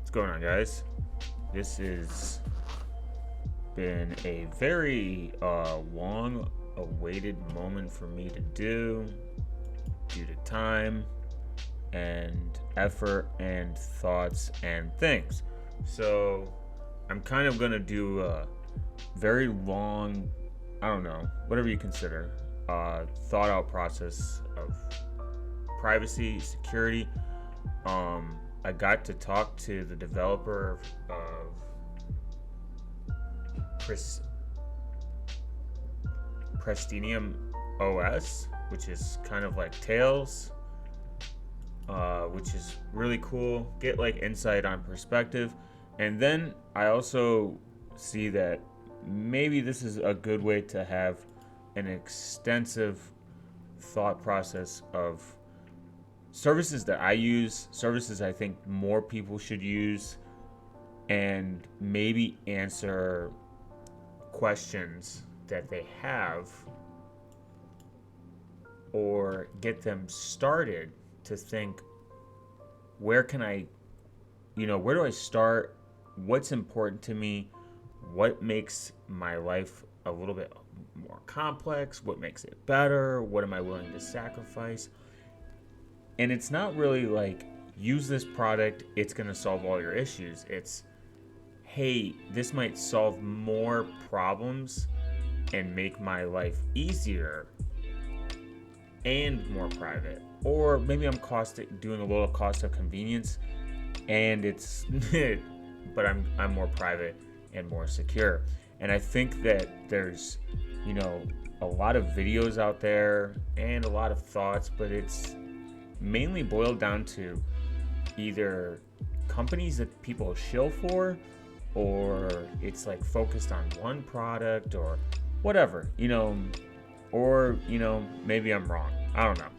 What's going on, guys? This has been a very long awaited moment for me to do due to time and effort and thoughts and things. So I'm kind of going to do a very long, I don't know, whatever you consider, thought out process of privacy, security. I got to talk to the developer of prestiumOS, which is kind of like Tails, which is really cool. Get like insight on perspective. And then I also see that maybe this is a good way to have an extensive thought process of services that I use, services I think more people should use, and maybe answer questions that they have or get them started to think, where can I, where do I start? What's important to me? What makes my life a little bit more complex? What makes it better? What am I willing to sacrifice? And it's not really like, use this product, it's going to solve all your issues. It's, hey, this might solve more problems and make my life easier and more private. Or maybe I'm doing a little cost of convenience and it's, but I'm more private and more secure. And I think that there's, a lot of videos out there and a lot of thoughts, but it's mainly boiled down to either companies that people shill for, or it's like focused on one product or whatever, or, maybe I'm wrong. I don't know.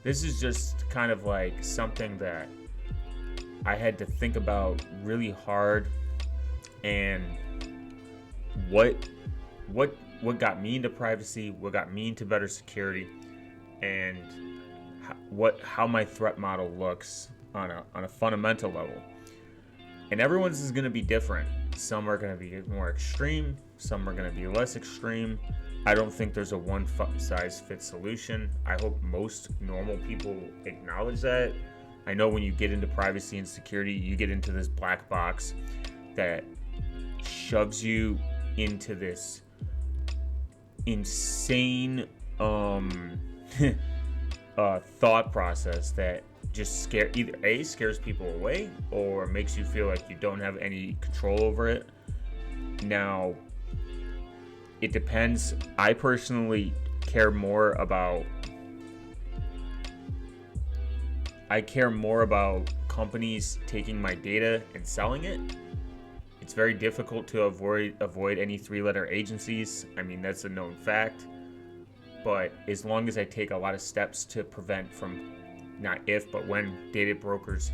This is just kind of like something that I had to think about really hard, and what got me into privacy, what got me into better security, and how my threat model looks on a fundamental level. And everyone's is going to be different. Some are going to be more extreme, some are going to be less extreme. I don't think there's a one size fits solution. I hope most normal people acknowledge that. I know when you get into privacy and security, you get into this black box that shoves you into this insane thought process that just scares people away, or makes you feel like you don't have any control over it. Now, it depends. I personally care more about companies taking my data and selling it. It's very difficult to avoid any three-letter agencies. I mean, that's a known fact. But as long as I take a lot of steps to prevent from, not if, but when data brokers,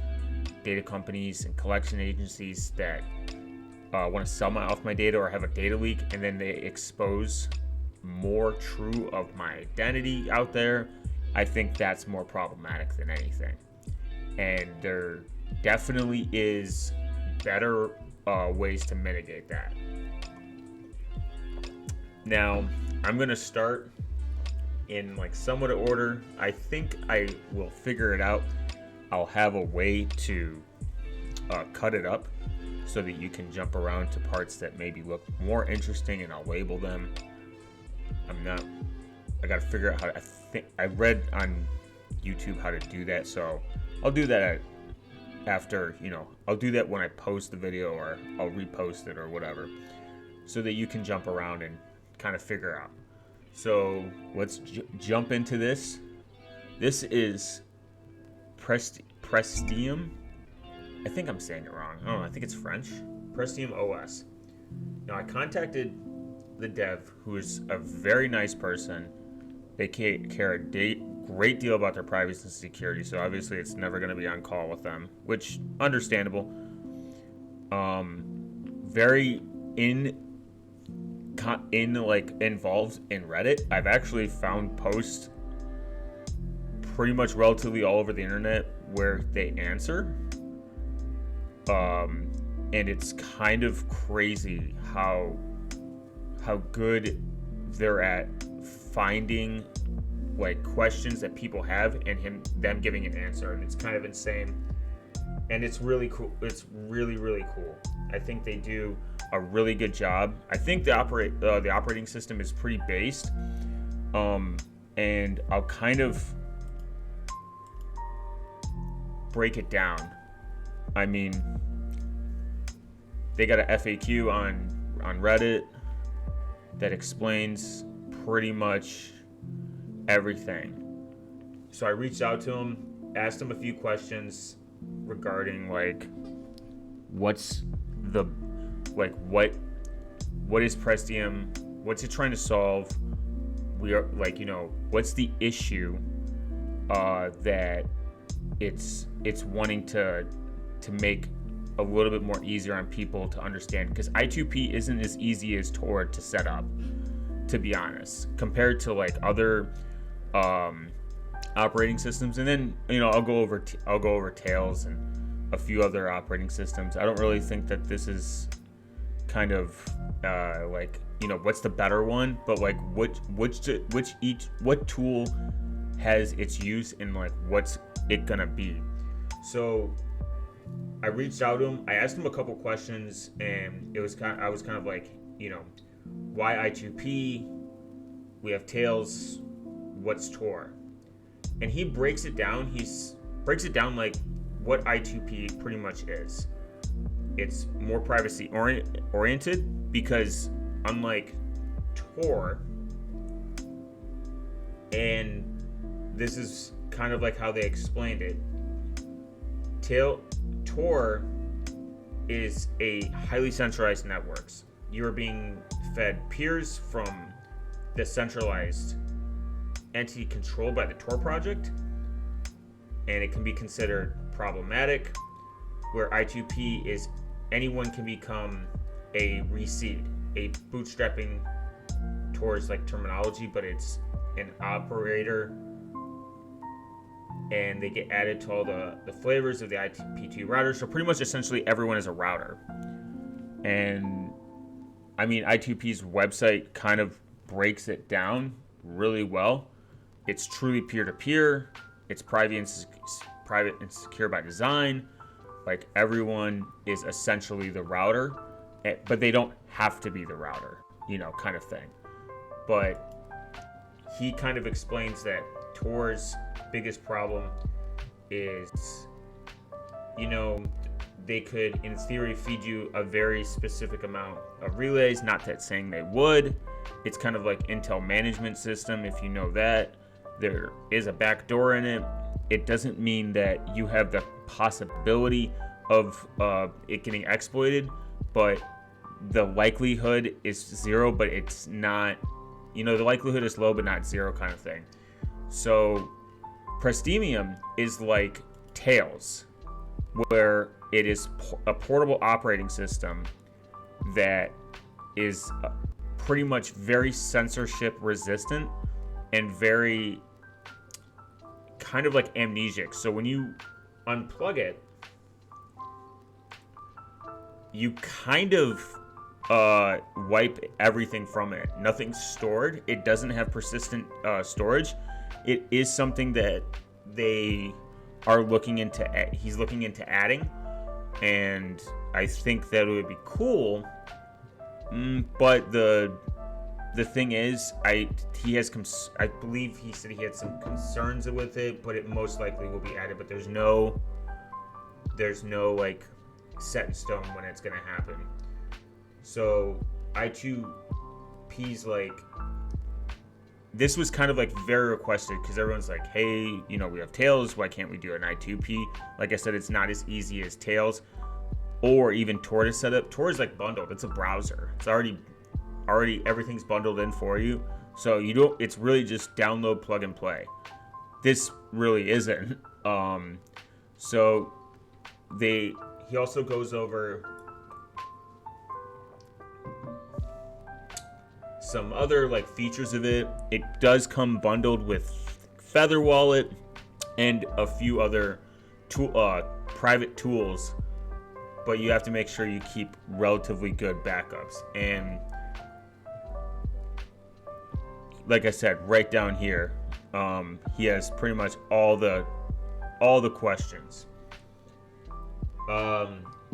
data companies, and collection agencies that want to sell off my data or have a data leak, and then they expose more true of my identity out there, I think that's more problematic than anything. And there definitely is better ways to mitigate that. Now, I'm going to start in like somewhat of order. I think I will figure it out. I'll have a way to cut it up so that you can jump around to parts that maybe look more interesting, and I'll label them. I gotta figure out I read on YouTube how to do that, so I'll do that after, I'll do that when I post the video, or I'll repost it or whatever, so that you can jump around and kind of figure out. So let's jump into this. This is prestium. I think I'm saying it wrong. I don't know. I think it's French. prestiumOS. Now, I contacted the dev, who is a very nice person. They care a great deal about their privacy and security, so obviously it's never going to be on call with them, which understandable. Very involved in Reddit. I've actually found posts pretty much relatively all over the internet where they answer. And it's kind of crazy how good they're at finding like questions that people have and them giving an answer, and it's kind of insane, and it's really cool. It's really, really cool. I think they do a really good job. I think the operating system is pretty based, and I'll kind of break it down. I mean, they got a FAQ on Reddit that explains pretty much everything. So I reached out to him, asked him a few questions regarding like what is Prestium, what's it trying to solve, we are like, what's the issue that it's wanting to make a little bit more easier on people to understand, because I2P isn't as easy as Tor to set up, to be honest, compared to like other operating systems. And then I'll go over Tails and a few other operating systems. I don't really think that this is kind of what's the better one, but like what tool has its use and like what's it gonna be. So I reached out to him, I asked him a couple questions, and I was kind of like, why I2P? We have Tails, what's Tor? And he breaks it down. Like what I2P pretty much is. It's more privacy oriented, because unlike Tor, and this is kind of like how they explained it, Tor is a highly centralized networks. You are being fed peers from the centralized entity controlled by the Tor project, and it can be considered problematic, where I2P is anyone can become a reseed, a bootstrapping towards like terminology, but it's an operator, and they get added to all the flavors of the I2P2 router. So pretty much essentially everyone is a router. And I mean, I2P's website kind of breaks it down really well. It's truly peer-to-peer. It's private and secure by design. Like everyone is essentially the router, but they don't have to be the router, kind of thing. But he kind of explains that Tor's biggest problem is, they could, in theory, feed you a very specific amount of relays. Not that saying they would. It's kind of like Intel management system. If you know that, there is a backdoor in it. It doesn't mean that you have the possibility of it getting exploited, but the likelihood is zero, but it's not, the likelihood is low, but not zero kind of thing. So Prestium is like Tails, where it is a portable operating system that is pretty much very censorship resistant and very kind of like amnesic. So when you unplug it, you kind of wipe everything from it. Nothing's stored. It doesn't have persistent storage. It is something that they are looking into. He's looking into adding, and I think that it would be cool. But the thing is, I believe he said he had some concerns with it, but it most likely will be added. But there's no like set in stone when it's gonna happen. So I2P's like, this was kind of like very requested, because everyone's like, hey, we have Tails, why can't we do an I2P? Like I said, it's not as easy as Tails or even Tor to set up. Tor is like bundled. It's a browser. It's already everything's bundled in for you. So it's really just download, plug and play. This really isn't. So he also goes over some other like features of it. It does come bundled with Feather Wallet and a few other private tools but you have to make sure you keep relatively good backups. And like I said, right down here, he has pretty much all the questions.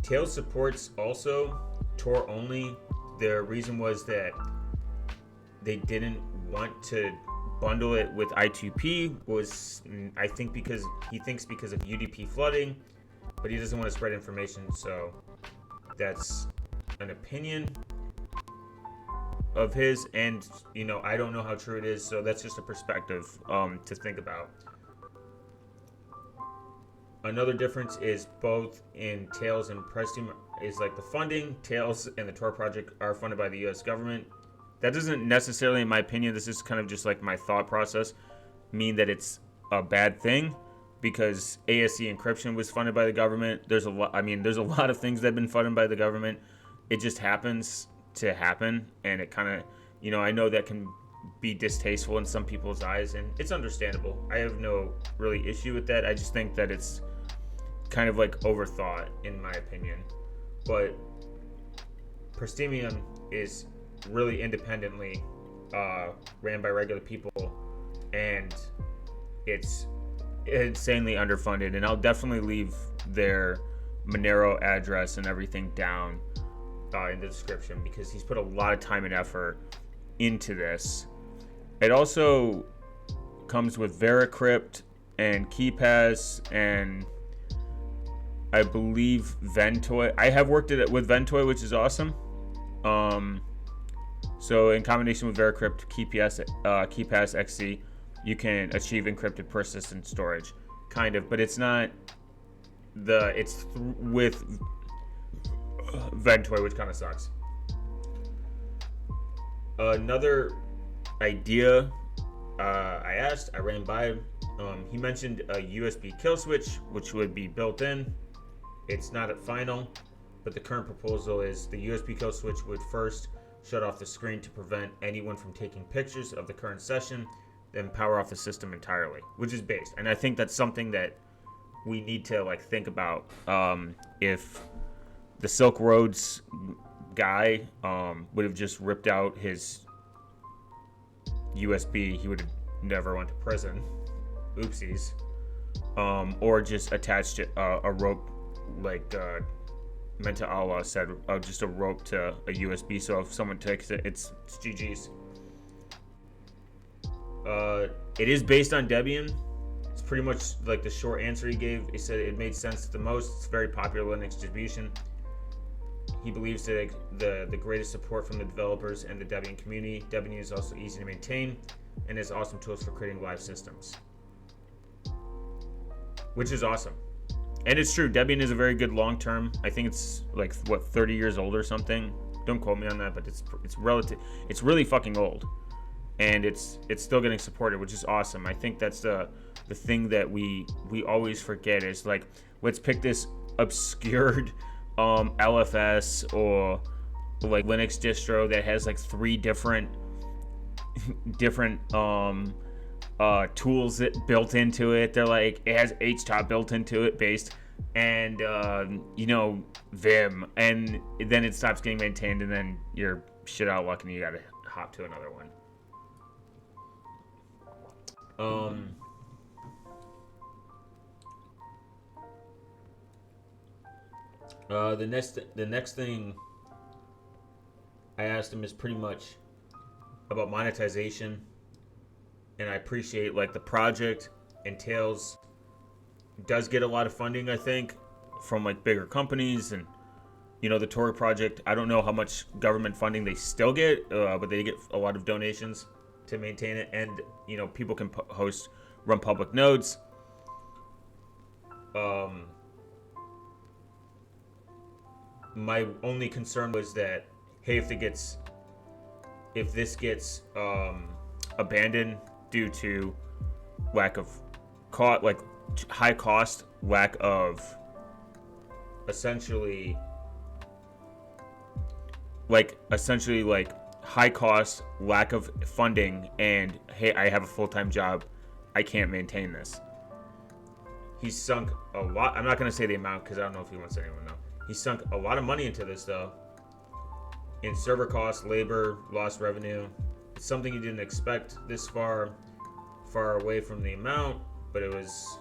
Tails supports also Tor only. The reason was that they didn't want to bundle it with I2P, was I think because he thinks because of UDP flooding, but he doesn't want to spread information. So that's an opinion of his, and I don't know how true it is, so that's just a perspective to think about. Another difference is both in Tails and Prestium is like the funding. Tails and the Tor project are funded by the US government. That doesn't necessarily, in my opinion, this is kind of just like my thought process, mean that it's a bad thing, because ASE encryption was funded by the government. There's a lot of things that have been funded by the government. It just happens to happen, and it kind of, I know that can be distasteful in some people's eyes, and it's understandable. I have no really issue with that. I just think that it's kind of like overthought, in my opinion. But Prestium is really independently ran by regular people, and it's insanely underfunded. And I'll definitely leave their Monero address and everything down in the description, because he's put a lot of time and effort into this. It also comes with Veracrypt and KeePass, and I believe Ventoy. I have worked with Ventoy, which is awesome. So in combination with Veracrypt, KeePass XC, you can achieve encrypted persistent storage, kind of, but it's not with Ventoy, which kind of sucks. Another idea I ran by, he mentioned a USB kill switch, which would be built in. It's not at final, but the current proposal is the USB kill switch would first shut off the screen to prevent anyone from taking pictures of the current session, then power off the system entirely, which is based. And I think that's something that we need to think about. If the Silk Roads guy would have just ripped out his USB, he would have never went to prison. Oopsies. Or just attached a rope, like Menta Allah said, just a rope to a USB, so if someone takes it, it's GG's. It is based on Debian. It's pretty much like the short answer he gave. He said it made sense the most. It's a very popular Linux distribution. He believes that the greatest support from the developers and the Debian community. Debian is also easy to maintain and has awesome tools for creating live systems, which is awesome. And it's true, Debian is a very good long-term. I think it's 30 years old or something. Don't quote me on that, but it's really fucking old, and it's still getting supported, which is awesome. I think that's the thing that we always forget is let's pick this obscured LFS or Linux distro that has 3 different tools that built into it. They're it has HTOP built into it, based, and Vim, and then it stops getting maintained, and then you're shit out of luck and you gotta hop to another one. The next thing I asked him is pretty much about monetization, and I appreciate the project and Tails does get a lot of funding, I think, from bigger companies, and the Tor project, I don't know how much government funding they still get, but they get a lot of donations to maintain it, and people can run public nodes. My only concern was that, hey, if this gets abandoned due to lack of high cost, lack of essentially high cost, lack of funding, and hey, I have a full-time job, I can't maintain this. He's sunk a lot. I'm not going to say the amount because I don't know if he wants anyone to know. He sunk a lot of money into this though, in server costs, labor, lost revenue. It's something he didn't expect this far away from the amount, but it was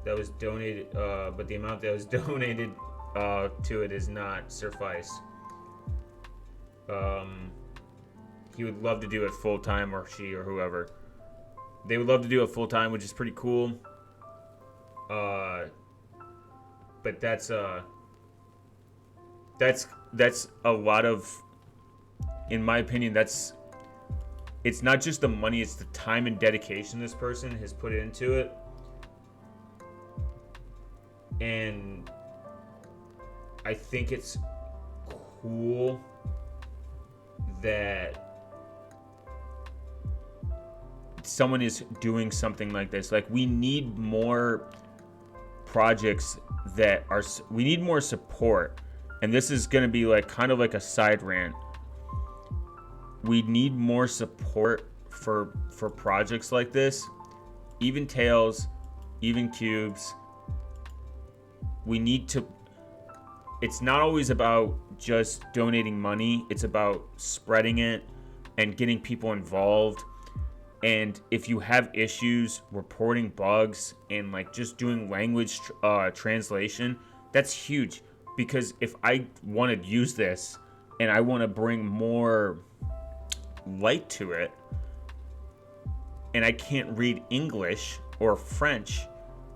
that was donated. But the amount that was donated to it is not suffice. He would love to do it full time, or she, or whoever. They would love to do it full time, which is pretty cool. But that's a lot of, in my opinion, it's not just the money, it's the time and dedication this person has put into it. And I think it's cool that someone is doing something like this. Like, we need more projects we need more support. And this is going to be like kind of like a side rant. We need more support for projects like this. Even Tails, even Cubes. We need to, it's not always about just donating money. It's about spreading it and getting people involved. And if you have issues reporting bugs and like just doing language translation, that's huge. Because if I want to use this and I want to bring more light to it, and I can't read English or French,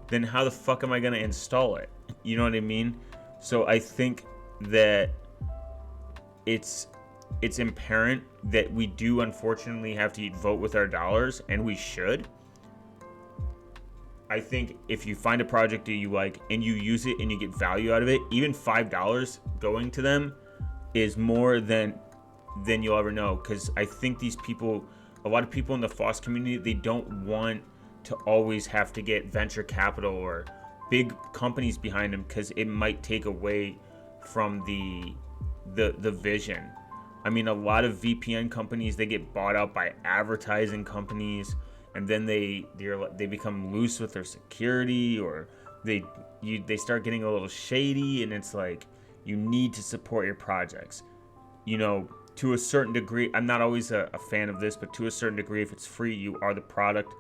then how the fuck am I going to install it? You know what I mean? So I think that it's apparent that we do unfortunately have to vote with our dollars, and we should. I think if you find a project that you like and you use it and you get value out of it, even $5 going to them is more than you'll ever know. Because I think these people, a lot of people in the FOSS community, they don't want to always have to get venture capital or big companies behind them, because it might take away from the vision. I mean, a lot of VPN companies, they get bought out by advertising companies, and then they become loose with their security, or they start getting a little shady. And it's like, you need to support your projects, you know, to a certain degree. I'm not always a fan of this, but to a certain degree, if it's free, you are the product.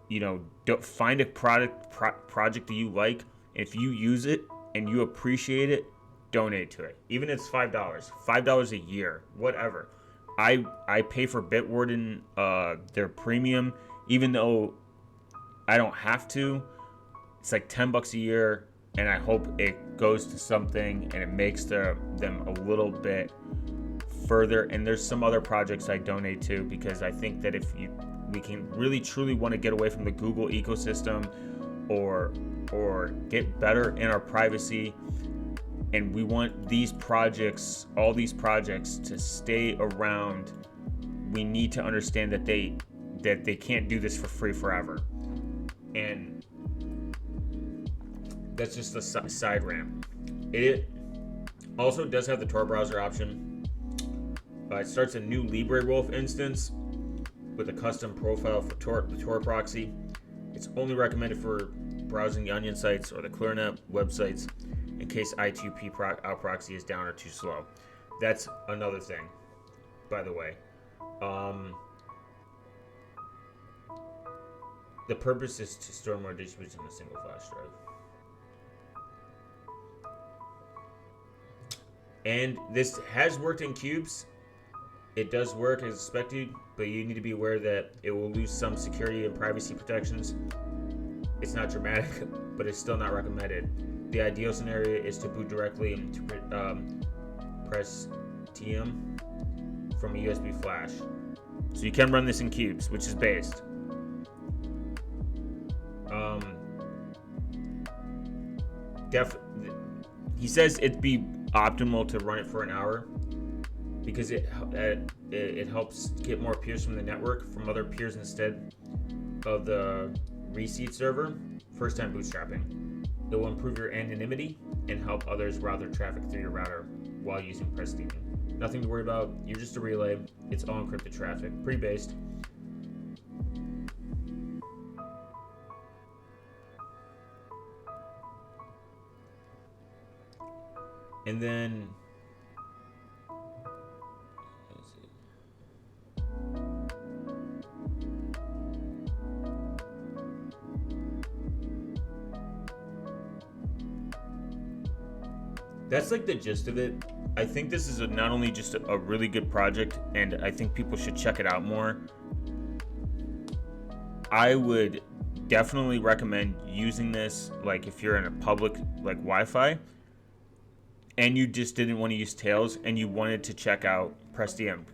You know, don't find a project that you like. If you use it and you appreciate it, donate to it. Even if it's $5 a year, whatever. I pay for Bitwarden, their premium, even though I don't have to. It's like $10 a year, and I hope it goes to something and it makes them a little bit further. And there's some other projects I donate to, because I think that if we can really truly want to get away from the Google ecosystem, or get better in our privacy, and we want these projects, all these projects, to stay around, we need to understand that they can't do this for free forever. And that's just a side rant. It also does have the Tor browser option. It starts a new LibreWolf instance with a custom profile for the Tor proxy. It's only recommended for browsing the Onion sites or the ClearNet websites in case I2P out proxy is down or too slow. That's another thing, by the way. The purpose is to store more distributions in a single flash drive. And this has worked in Cubes. It does work as expected, but you need to be aware that it will lose some security and privacy protections. It's not dramatic, but it's still not recommended. The ideal scenario is to boot directly into Prestium from a USB flash. So you can run this in Cubes, which is based. He says it'd be optimal to run it for an hour, because it helps get more peers from the network, from other peers instead of the reseed server. First time bootstrapping. It will improve your anonymity and help others route their traffic through your router while using Prestium. Nothing to worry about. You're just a relay. It's all encrypted traffic. Pretty based. And then that's like the gist of it. I think this is not only just a really good project, and I think people should check it out more. I would definitely recommend using this, like if you're in a public like Wi-Fi, and you just didn't want to use Tails, and you wanted to check out Prestium.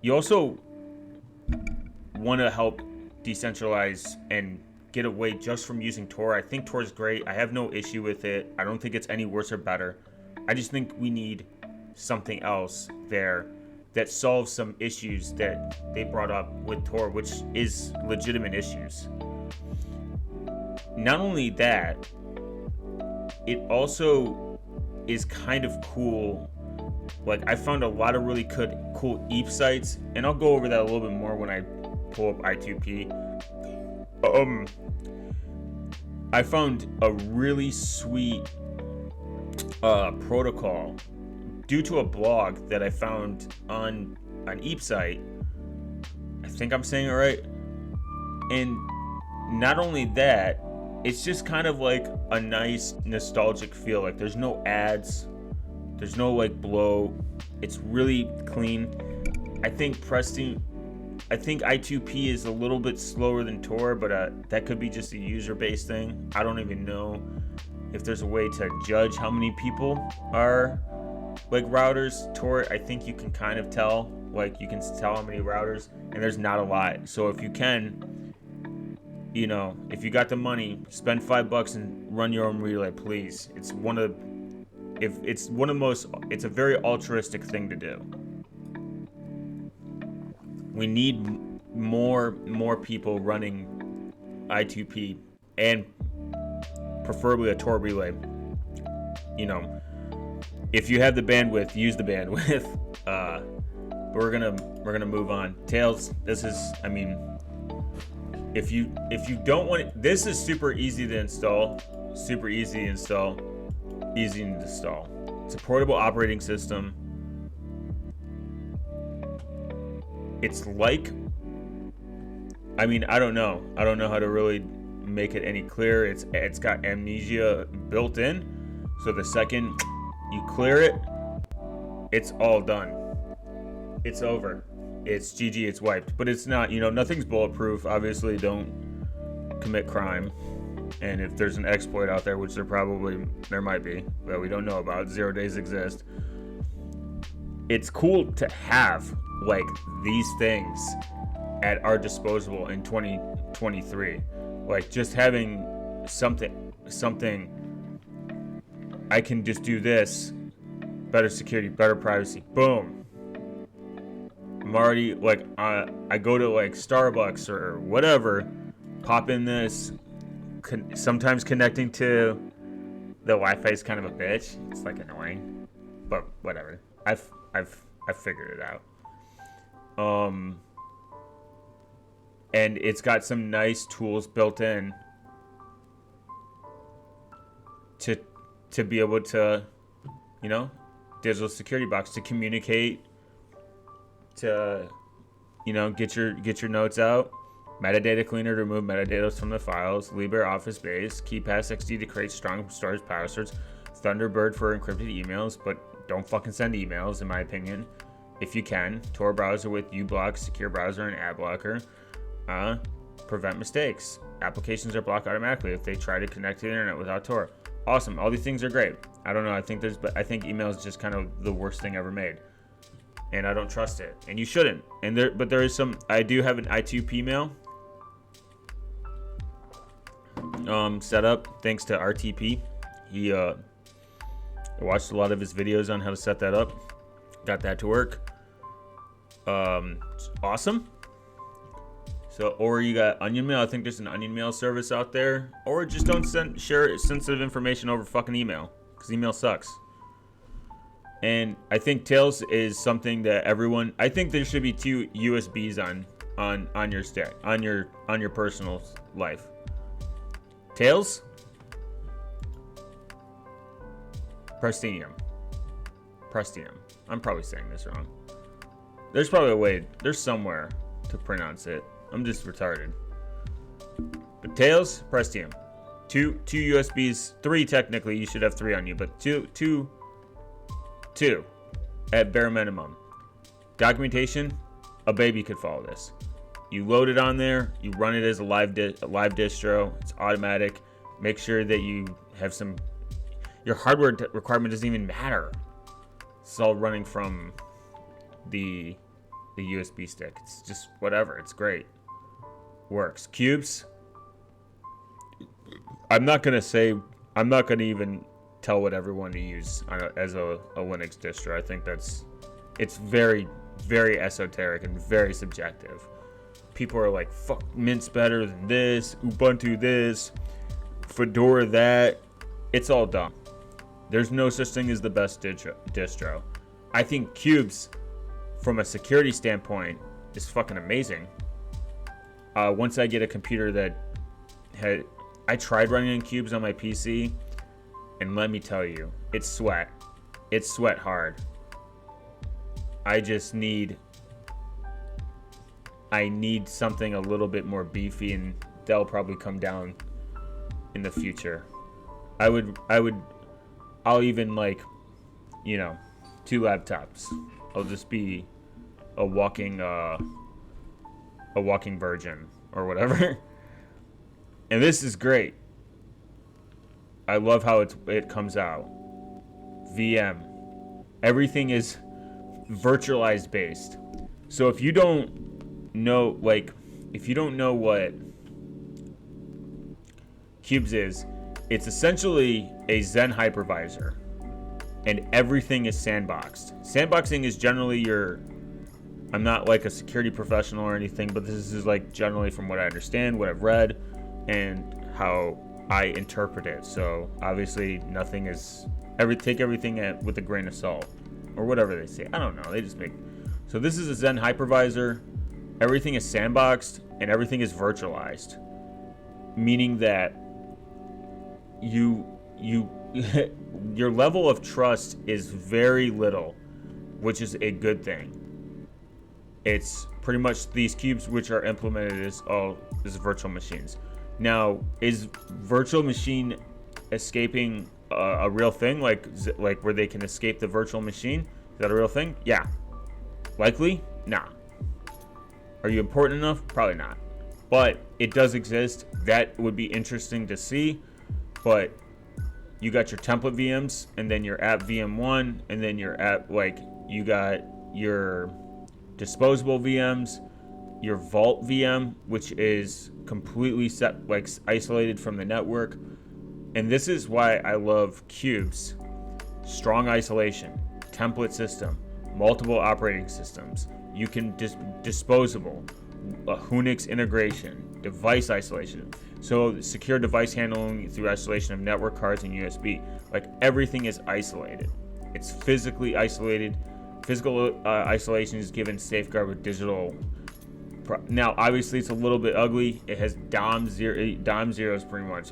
You also want to help decentralize and get away just from using Tor. I think Tor is great. I have no issue with it. I don't think it's any worse or better. I just think we need something else there that solves some issues that they brought up with Tor, which is legitimate issues. Not only that, it also is kind of cool. Like, I found a lot of really cool EEP sites, and I'll go over that a little bit more when I pull up I2P. I found a really sweet protocol due to a blog that I found on an EEP site. I think I'm saying it right. And not only that, it's just kind of like a nice nostalgic feel. Like, there's no ads, there's no like blow. It's really clean. I think I2P is a little bit slower than Tor, but that could be just a user-based thing. I don't even know if there's a way to judge how many people are like routers. Tor, I think you can kind of tell. Like, you can tell how many routers, and there's not a lot. So if you can, you know, if you got the money, spend $5 and run your own relay, please. It's a very altruistic thing to do. We need more people running I2P, and preferably a Tor relay. You know, if you have the bandwidth, use the bandwidth. But we're gonna move on. Tails, this is, I mean, if you don't want it, this is super easy to install. Easy to install. It's a portable operating system. It's like, I mean, I don't know how to really make it any clearer. It's got amnesia built in, so the second you clear it, it's all done. It's over. It's GG. It's wiped. But it's not. You know, nothing's bulletproof. Obviously, don't commit crime. And if there's an exploit out there, which there might be, that we don't know about, 0 days exist. It's cool to have like these things at our disposal in 2023. Like, just having something I can just do this, better security, better privacy, boom. I'm already like, I go to like Starbucks or whatever, pop in this. Sometimes connecting to the Wi-Fi is kind of a bitch. It's like annoying, but whatever. I've figured it out. And it's got some nice tools built in to be able to, you know, digital security box to communicate, to, you know, get your notes out. Metadata cleaner to remove metadata from the files. LibreOffice Base. KeePassXD to create strong storage passwords. Thunderbird for encrypted emails, but don't fucking send emails, in my opinion. If you can. Tor browser with uBlock, secure browser, and ad blocker. Prevent mistakes. Applications are blocked automatically if they try to connect to the internet without Tor. Awesome. All these things are great. I don't know. I think email is just kind of the worst thing ever made, and I don't trust it. And you shouldn't. But there is some. I do have an I2P mail set up thanks to RTP. I watched a lot of his videos on how to set that up. Got that to work. Awesome. So, or you got Onion Mail. I think there's an Onion Mail service out there. Or just don't share sensitive information over fucking email, because email sucks. And I think Tails is something that everyone. I think there should be 2 USBs on your stack, on your personal life. Tails. Prestium. Prestium. I'm probably saying this wrong. There's probably a way. There's somewhere to pronounce it. I'm just retarded. But Tails, Prestium. Two USBs. 3 technically. You should have 3 on you, but two at bare minimum. Documentation. A baby could follow this. You load it on there. You run it as a live distro. It's automatic. Make sure that you have some. Your hardware requirement doesn't even matter. It's all running from the USB stick. It's just whatever. It's great. Works. Cubes. I'm not gonna even tell what everyone to use as a Linux distro. I think it's very, very esoteric and very subjective. People are like, fuck, Mint's better than this, Ubuntu this, Fedora that. It's all dumb. There's no such thing as the best distro. I think Cubes, from a security standpoint, is fucking amazing. Once I get a computer that I tried running Cubes on my PC, and let me tell you, it's sweat hard. I need something a little bit more beefy, and they'll probably come down in the future. I'll even, like, 2 laptops. I'll just be a walking virgin or whatever. And this is great. I love how it comes out. VM. Everything is virtualized based. So if you don't know what Cubes is, it's essentially a Zen hypervisor, and everything is sandboxed. Sandboxing is generally I'm not like a security professional or anything, but this is like generally from what I understand, what I've read, and how I interpret it. So obviously take everything with a grain of salt, or whatever they say. I don't know. So this is a Zen hypervisor. Everything is sandboxed and everything is virtualized, meaning that your level of trust is very little, which is a good thing. It's pretty much these cubes which are implemented as virtual machines. Now, is virtual machine escaping a real thing, like where they can escape the virtual machine? Is that a real thing? Yeah. Likely? Nah. Are you important enough? Probably not. But it does exist. That would be interesting to see. But you got your template VMs, and then your app VM1, and then your app, you got your disposable VMs, your Vault VM, which is completely isolated from the network. And this is why I love Cubes. Strong isolation, template system, multiple operating systems. You can disposable, a Unix integration, device isolation. So secure device handling through isolation of network cards and USB. Everything is isolated. It's physically isolated. Physical isolation is given safeguard with digital. Now, obviously, it's a little bit ugly. It has DOM 0. DOM 0 is pretty much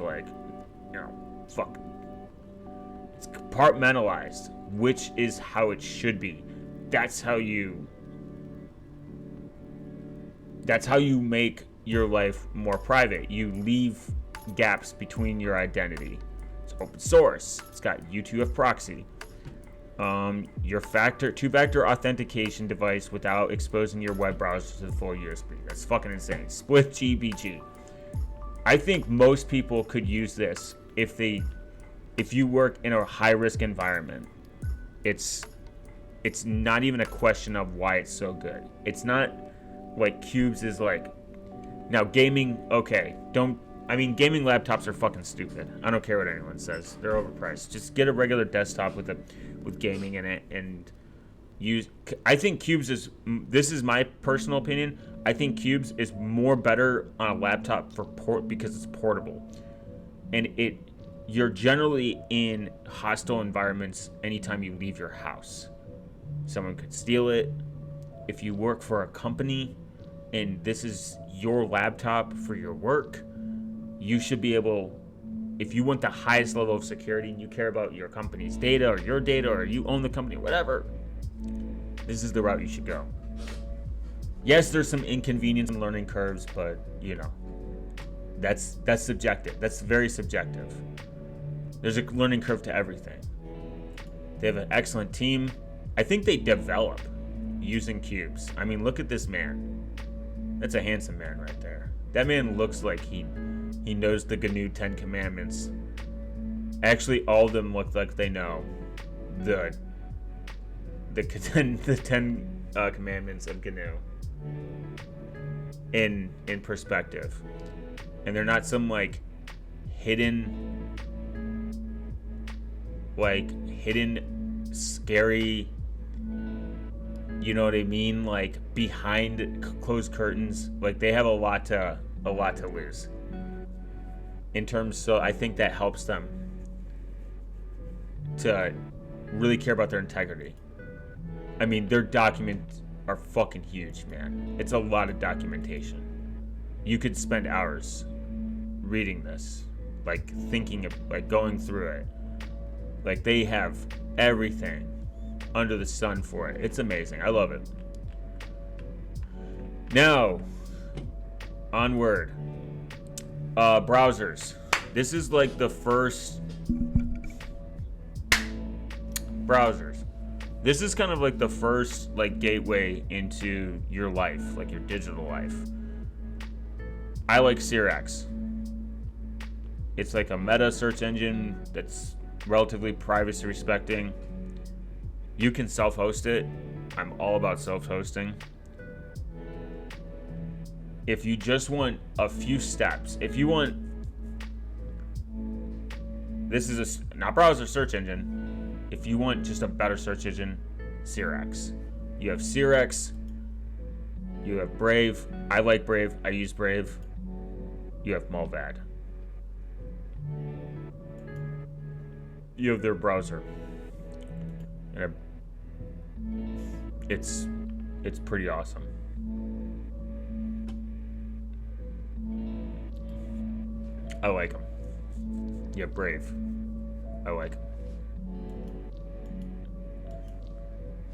fuck. It's compartmentalized, which is how it should be. That's how you make your life more private. You leave gaps between your identity. It's open source. It's got U2F proxy. Your two-factor authentication device without exposing your web browser to the full USB. That's fucking insane. Split GBG. I think most people could use this if you work in a high-risk environment. It's not even a question of why it's so good. It's not like Cubes is like. Now, gaming, okay. Gaming laptops are fucking stupid. I don't care what anyone says. They're overpriced. Just get a regular desktop with gaming in it and use. I think Cubes this is my personal opinion. I think Cubes is more better on a laptop because it's portable. And you're generally in hostile environments anytime you leave your house. Someone could steal it. If you work for a company and this is your laptop for your work, you should be able, if you want the highest level of security and you care about your company's data or your data or you own the company, whatever, this is the route you should go. Yes, there's some inconvenience and learning curves, but that's subjective. That's very subjective. There's a learning curve to everything. They have an excellent team. I think they develop using cubes. I mean, look at this man. That's a handsome man right there. That man looks like he knows the GNU 10 commandments. Actually, all of them look like they know the 10 commandments of GNU in perspective. And they're not some hidden scary, you know what I mean, behind closed curtains. They have a lot to lose in terms, so I think that helps them to really care about their integrity. I mean, their documents are fucking huge, man. It's a lot of documentation. You could spend hours reading this, thinking of, going through it. They have everything under the sun for it. It's amazing. I love it. Now, onward. Browsers. This is the first browsers. This is kind of the first gateway into your life, your digital life. I like Cyrex. It's a meta search engine that's relatively privacy respecting. You can self-host it. I'm all about self-hosting. If you just want a few steps, if you want, this is not browser search engine. If you want just a better search engine, Cyrex. You have Cyrex. You have Brave. I like Brave. I use Brave. You have Mulvad. You have their browser. And it's pretty awesome. I like them. You have Brave. I like them.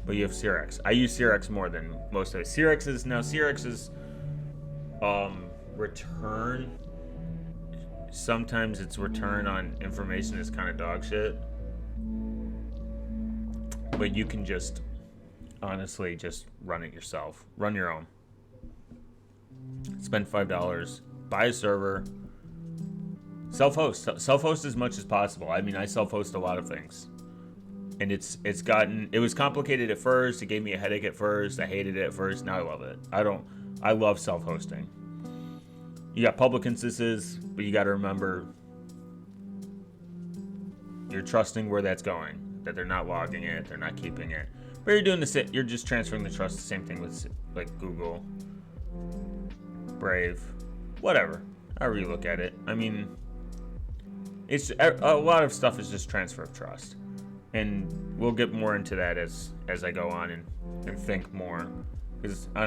But you have Cyrex. I use Cyrex more than most of it. Cyrex's return. Sometimes its return on information is kind of dog shit. But you can just honestly just run it yourself. Run your own. Spend $5. Buy a server. Self-host. Self-host as much as possible. I mean, I self-host a lot of things. And it was complicated at first. It gave me a headache at first. I hated it at first. Now I love it. I love self-hosting. You got public instances, but you got to remember you're trusting where that's going. That they're not logging it, they're not keeping it. But you're doing you're just transferring the trust. The same thing with Google, Brave, whatever. However you look at it. I mean, it's a lot of stuff is just transfer of trust. And we'll get more into that as I go on and think more, because I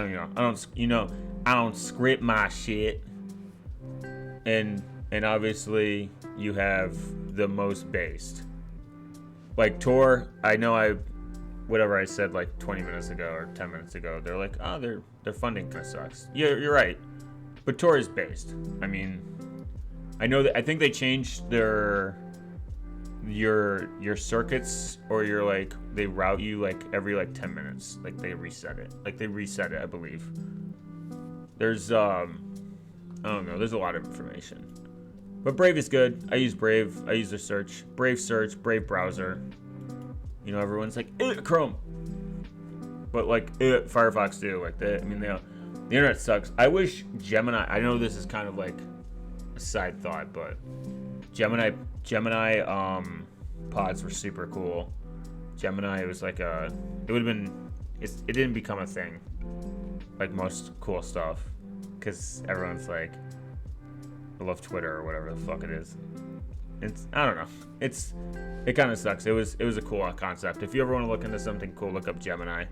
don't script my shit, and obviously you have the most based, Tor. I know whatever I said 20 minutes ago or 10 minutes ago, they're their funding kind of sucks. Yeah, you're right, but Tor is based. I mean, I know that I think they changed their your circuits, or they route you every 10 minutes. They reset it. I believe. There's I don't know, there's a lot of information. But Brave is good. I use Brave. I use their search. Brave search, Brave browser. Everyone's Chrome. But Firefox too. The internet sucks. I wish Gemini, I know this is kind of a side thought, but Gemini pods were super cool. Gemini was it didn't become a thing most cool stuff, because everyone's I love Twitter or whatever the fuck it is. I don't know. It kind of sucks. It was a cool concept. If you ever want to look into something cool, look up Gemini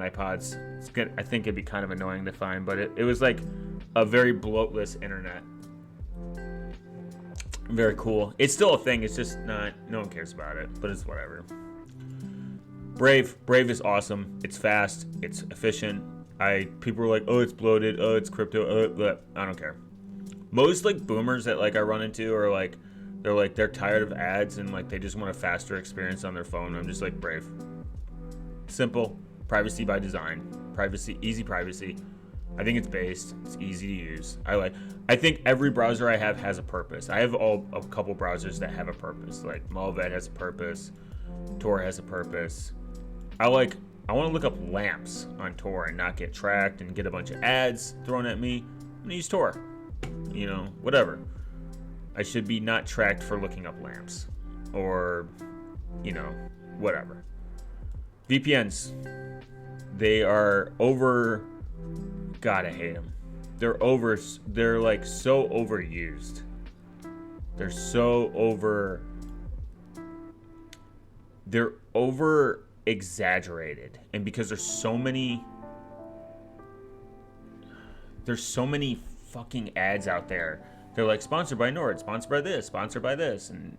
pods. It's good. I think it'd be kind of annoying to find, but it was a very bloatless internet. Very cool. It's still a thing. It's just not, no one cares about it, but it's whatever. Brave is awesome. It's fast. It's efficient. People are like, oh, it's bloated. Oh, it's crypto. But I don't care. Most like boomers that like I run into are like, they're tired of ads and like they just want a faster experience on their phone. I'm just like, Brave. Simple. Privacy by design. Privacy, easy privacy. I think it's based. It's easy to use. I think every browser I have has a purpose. I have a couple browsers that have a purpose. Like Malvet has a purpose. Tor has a purpose. I want to look up lamps on Tor and not get tracked and get a bunch of ads thrown at me. I'm gonna use Tor. You know, whatever. I should be not tracked for looking up lamps or, you know, whatever. VPNs. They are over. God, I hate them. They're like so overused. They're over exaggerated. And because there's so many fucking ads out there. They're like sponsored by Nord, sponsored by this. And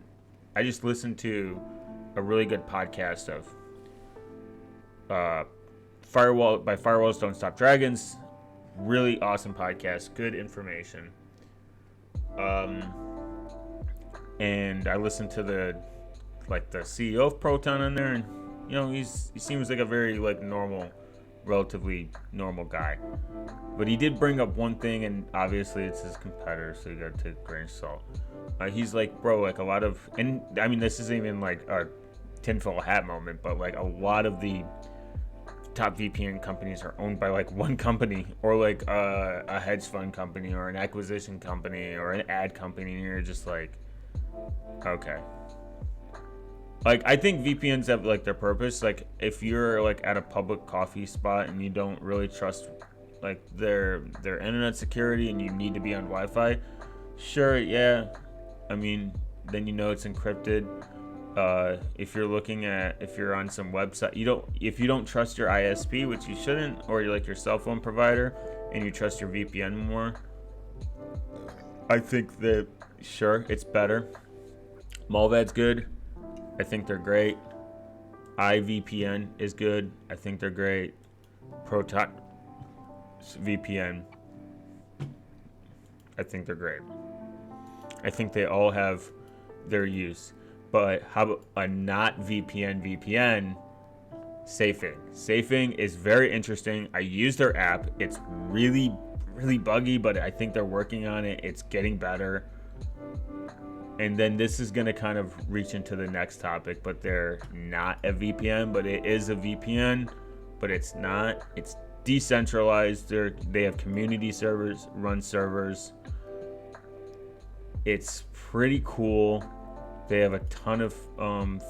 I just listened to a really good podcast of Firewalls Don't Stop Dragons. Really awesome podcast, good information. And I listened to the CEO of Proton on there, and you know he seems like a very like relatively normal guy. But he did bring up one thing, and obviously it's his competitor, so you gotta take a grain of salt. He's like, bro, like a lot of, and I mean this isn't even like a tinfoil hat moment, but like a lot of the top VPN companies are owned by like one company or like a hedge fund company or an acquisition company or an ad company, and you're just like, okay. Like I think VPNs have like their purpose. Like if you're like at a public coffee spot and you don't really trust like their internet security and you need to be on Wi-Fi, sure, yeah. I mean, then you know it's encrypted. If you're on some website, if you don't trust your ISP, which you shouldn't, or you're like your cell phone provider and you trust your VPN more, I think that sure, it's better. Malved's good. I think they're great. iVPN is good. I think they're great. Proton VPN. I think they're great. I think they all have their use. But how about a not VPN? Safing. Safing is very interesting. I use their app. It's really, really buggy, but I think they're working on it. It's getting better. And then this is going to kind of reach into the next topic, but they're not a VPN, but it is a VPN, but it's not. It's decentralized. They have community servers, run servers. It's pretty cool. They have a ton of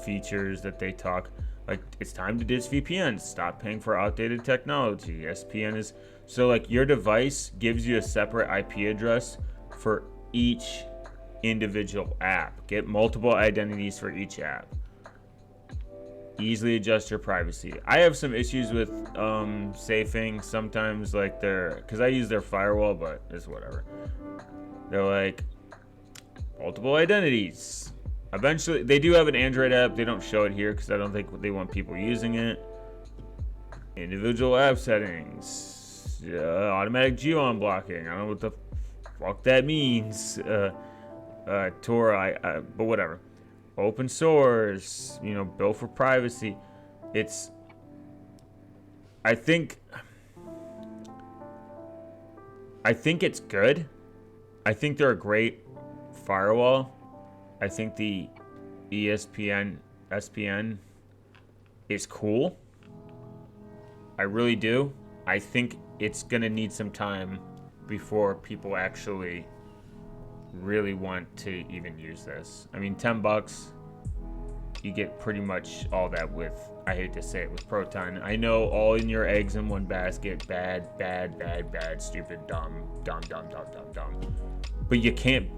features that they talk. Like, it's time to ditch VPNs. Stop paying for outdated technology. SPN is... So, like, your device gives you a separate IP address for each individual app. Get multiple identities for each app. Easily adjust your privacy. I have some issues with safing. Sometimes, like, because I use their firewall, but it's whatever. They're like, multiple identities. Eventually, they do have an Android app. They don't show it here because I don't think they want people using it. Individual app settings. Automatic geo-unblocking. I don't know what the fuck that means. Tor, but whatever. Open source, built for privacy. I think it's good. I think they're a great firewall. I think the SPN is cool. I really do. I think it's gonna need some time before people actually really want to even use this. I mean, $10, you get pretty much all that with, I hate to say it, with Proton. I know all in your eggs in one basket, bad, stupid, dumb. But you can't,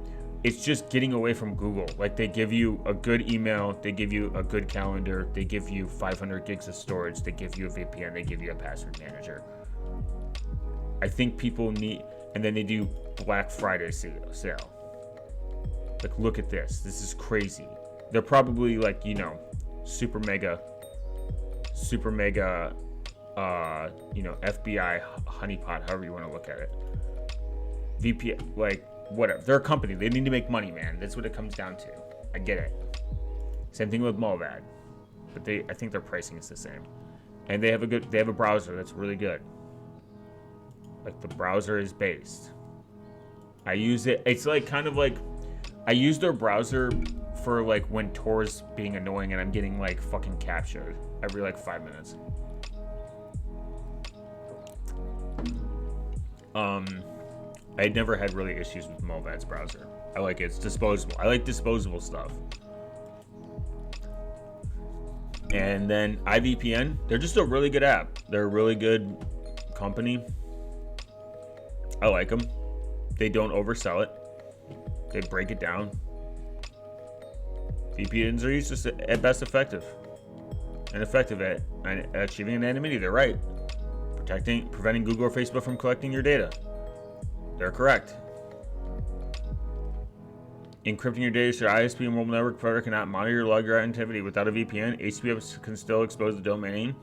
it's just getting away from Google. Like, they give you a good email, they give you a good calendar, they give you 500 gigs of storage, they give you a VPN, they give you a password manager. I think people need, and then they do Black Friday sale. Like, look at this. This is crazy. They're probably like, super mega, FBI honeypot, however you want to look at it. VPN, like, whatever. They're a company. They need to make money, man. That's what it comes down to. I get it. Same thing with Mulvad. But I think their pricing is the same. And they have a browser that's really good. Like, the browser is based. I use it. It's like kind of like I use their browser for like when Tor's being annoying and I'm getting like fucking captured every like 5 minutes. I never had really issues with Mulvad's browser. I like it. It's disposable. I like disposable stuff. And then iVPN, they're just a really good app. They're a really good company. I like them. They don't oversell it. They break it down. VPNs are used at best effective. And effective at achieving anonymity. They're right. Preventing Google or Facebook from collecting your data. They're correct. Encrypting your data so your ISP and mobile network provider cannot monitor or log your activity without a VPN. HTTPS can still expose the domain name.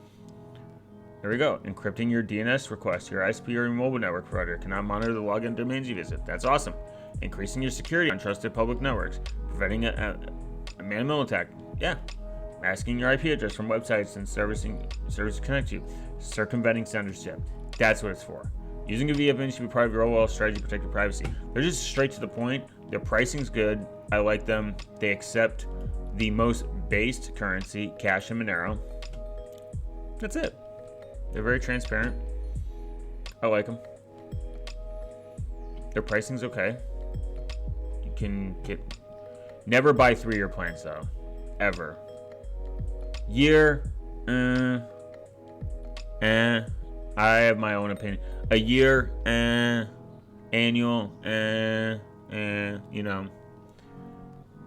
There we go. Encrypting your DNS request. Your ISP or your mobile network provider cannot monitor the login domains you visit. That's awesome. Increasing your security on trusted public networks. Preventing a man-in-the-middle attack. Yeah. Masking your IP address from websites and services connect you. Circumventing censorship. That's what it's for. Using a VPN should be part of your overall strategy to protect your privacy. They're just straight to the point. Their pricing's good. I like them. They accept the most based currency, Cash and Monero. That's it. They're very transparent. I like them. Their pricing's okay. You can never buy 3-year plans though. Ever. Year, I have my own opinion. A year, annual,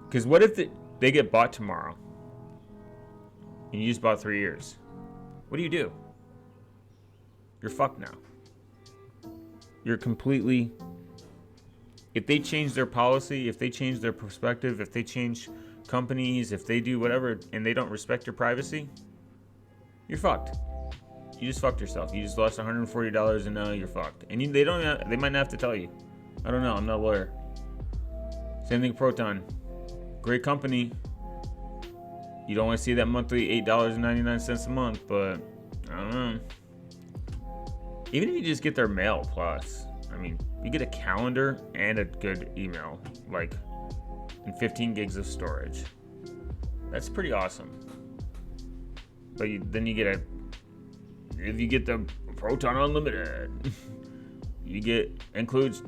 Because what if they get bought tomorrow? And you just bought 3 years. What do? You're fucked now. You're completely... If they change their policy, if they change their perspective, if they change companies, if they do whatever, and they don't respect your privacy, you're fucked. You just fucked yourself. You just lost $140 and now you're fucked. And they might not have to tell you. I don't know. I'm not a lawyer. Same thing with Proton. Great company. You don't want to see that monthly $8.99 a month, but I don't know. Even if you just get their mail plus, I mean, you get a calendar and a good email, like, and 15 gigs of storage. That's pretty awesome. But then you get if you get the Proton Unlimited, includes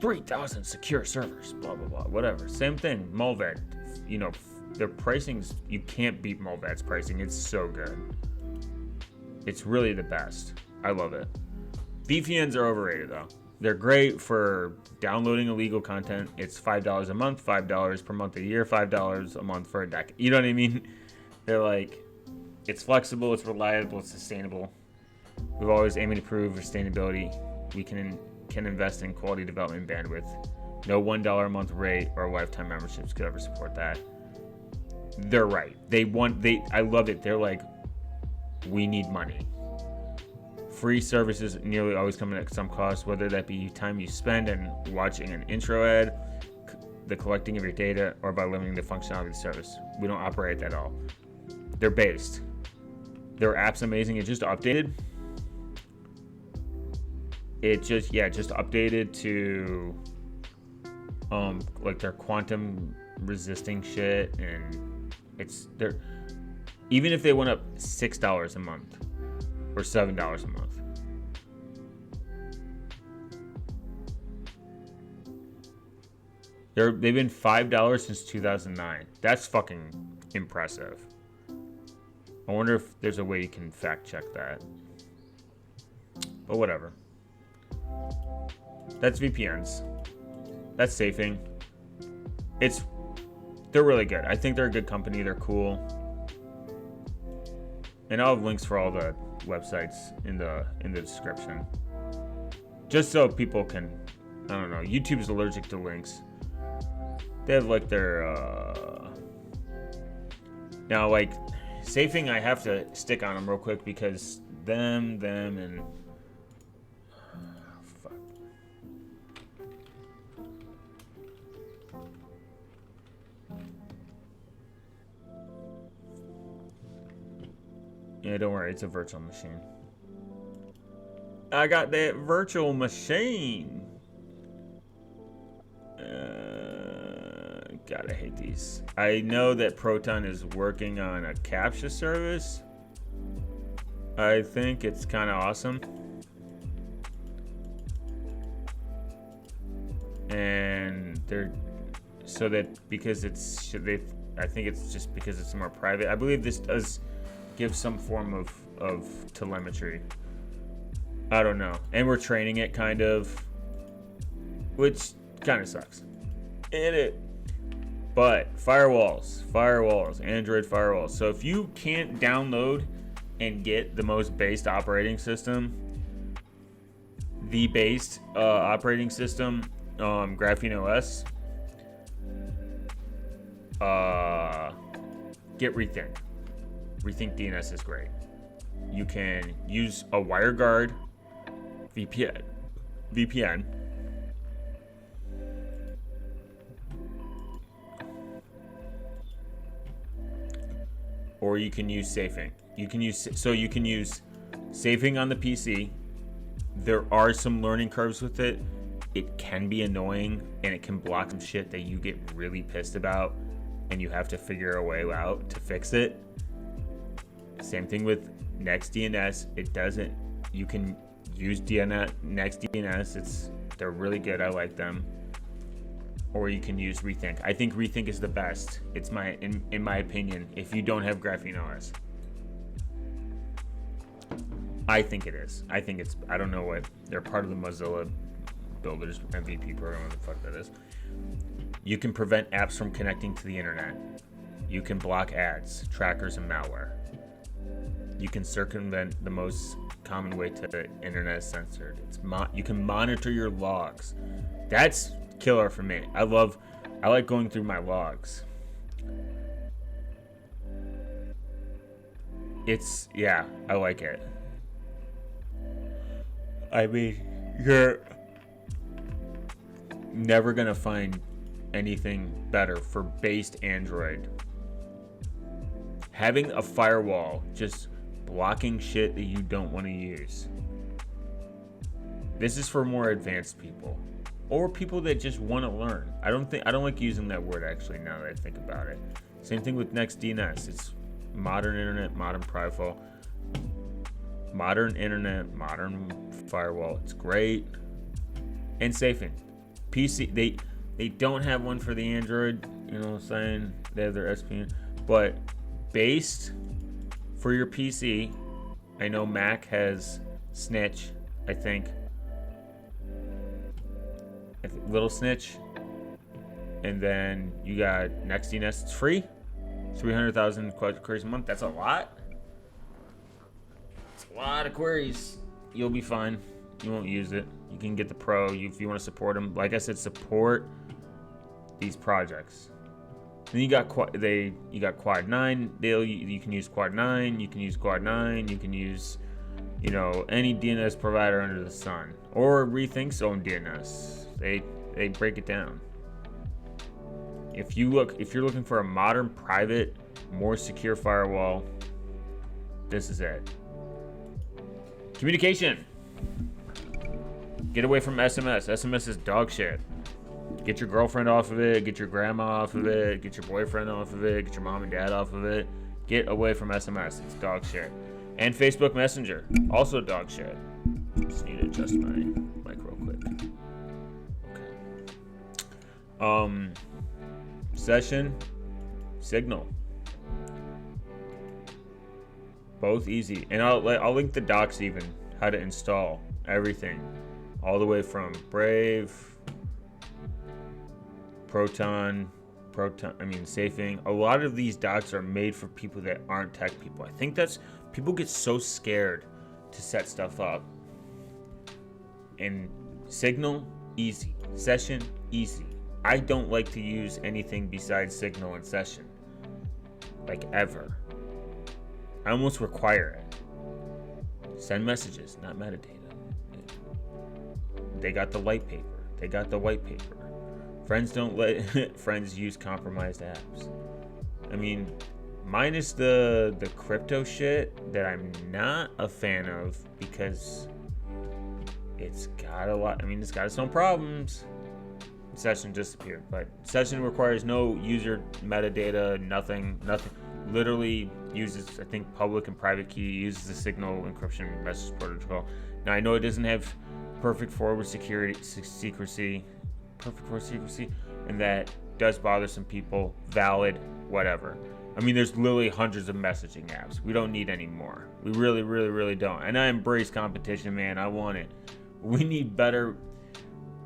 3,000 secure servers, blah, blah, blah, whatever. Same thing, Mulvad, their pricing's, you can't beat Mulvad's pricing. It's so good. It's really the best. I love it. VPNs are overrated though. They're great for downloading illegal content. It's $5 a month, $5 per month a year, $5 a month for a decade. You know what I mean? They're like, it's flexible, it's reliable, it's sustainable. We've always aiming to prove sustainability. We can invest in quality development bandwidth. No $1 a month rate or lifetime memberships could ever support that. They're right. I love it. They're like, we need money. Free services nearly always come at some cost, whether that be time you spend in watching an intro ad, the collecting of your data, or by limiting the functionality of the service. We don't operate that at all. They're based. Their app's amazing. It just updated. It just updated to like their quantum resisting shit, and they're even if they went up $6 a month or $7 a month. They've been $5 since 2009. That's fucking impressive. I wonder if there's a way you can fact check that. But whatever. That's VPNs. That's safing. They're really good. I think they're a good company. They're cool. And I'll have links for all the websites in the description. Just so people can, I don't know, YouTube's allergic to links. They have like their now like safing. I have to stick on them real quick because them and fuck. Yeah, don't worry, it's a virtual machine. I got that virtual machine. God, I hate these. I know that Proton is working on a CAPTCHA service. I think it's kind of awesome. And they're so that because it's I think it's just because it's more private. I believe this does give some form of telemetry. I don't know. And we're training it kind of, which kind of sucks. But firewalls, Android firewalls. So if you can't download and get the most based operating system, operating system, prestiumOS, get Rethink. Rethink DNS is great. You can use a WireGuard VPN. Or you can use safing. You can use safing on the PC. There are some learning curves with it. It can be annoying and it can block some shit that you get really pissed about and you have to figure a way out to fix it. Same thing with NextDNS. It doesn't. You can use NextDNS. They're really good. I like them. Or you can use Rethink. I think Rethink is the best. It's in my opinion. If you don't have prestiumOS, I think it is. I think it's. I don't know what they're part of the Mozilla Builders MVP program. What the fuck that is? You can prevent apps from connecting to the internet. You can block ads, trackers, and malware. You can circumvent the most common way to the internet is censored. You can monitor your logs. That's killer for me. I like going through my logs. I like it. I mean, you're never gonna find anything better for based Android. Having a firewall just blocking shit that you don't want to use. This is for more advanced people or people that just want to learn. I don't like using that word actually now that I think about it. Same thing with NextDNS. It's modern internet, modern firewall. Modern internet, modern firewall. It's great. And safing. PC, they don't have one for the Android, you know what I'm saying? They have their SPN, but based for your PC, I know Mac has Snitch, I think Little Snitch, and then you got NextDNS. It's free, 300,000 queries a month. That's a lot. It's a lot of queries. You'll be fine. You won't use it. You can get the Pro if you want to support them. Like I said, support these projects. Then you got Quad 9. You can use Quad 9. You can use Quad 9. You can use, any DNS provider under the sun, or Rethink's own DNS. They break it down. If you're looking for a modern, private, more secure firewall, this is it. Communication. Get away from SMS. SMS is dog shit. Get your girlfriend off of it. Get your grandma off of it. Get your boyfriend off of it. Get your mom and dad off of it. Get away from SMS. It's dog shit. And Facebook Messenger, also dog shit. Just need to adjust my mic real quick. Okay. Session, Signal. Both easy. And I'll link the docs even, how to install everything. All the way from Brave, Proton, Safing. A lot of these docs are made for people that aren't tech people. I think people get so scared to set stuff up. And Signal, easy. Session, easy. I don't like to use anything besides Signal and Session, like ever. I almost require it. Send messages, not metadata. They got the white paper. They got the white paper. Friends don't let friends use compromised apps. I mean, minus the crypto shit that I'm not a fan of because it's got a lot. I mean, it's got its own problems. Session disappeared, but Session requires no user metadata, nothing. Literally uses, I think, public and private key, uses the Signal encryption message protocol. Now I know it doesn't have perfect forward secrecy, and that does bother some people. Valid, whatever. I mean, there's literally hundreds of messaging apps. We don't need any more. We really, really, really don't. And I embrace competition, man. I want it. We need better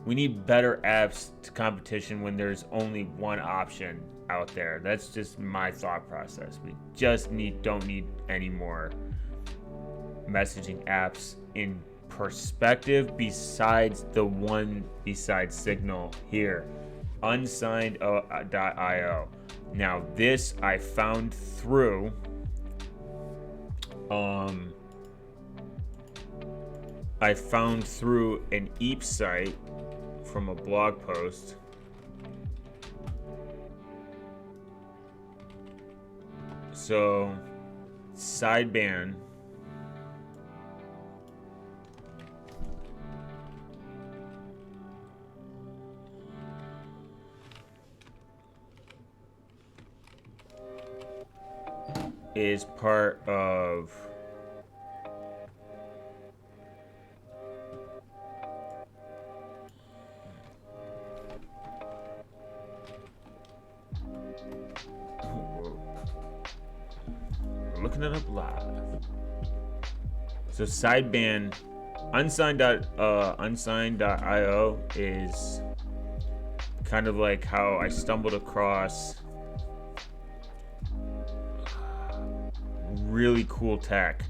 apps to competition when there's only one option out there. That's just my thought process. We just don't need any more messaging apps in perspective besides the one besides Signal here, unsigned.io. Now this I found through an EAP site from a blog post. So sideband is part of looking it up live. So sideband unsigned.io is kind of like how I stumbled across really cool tech.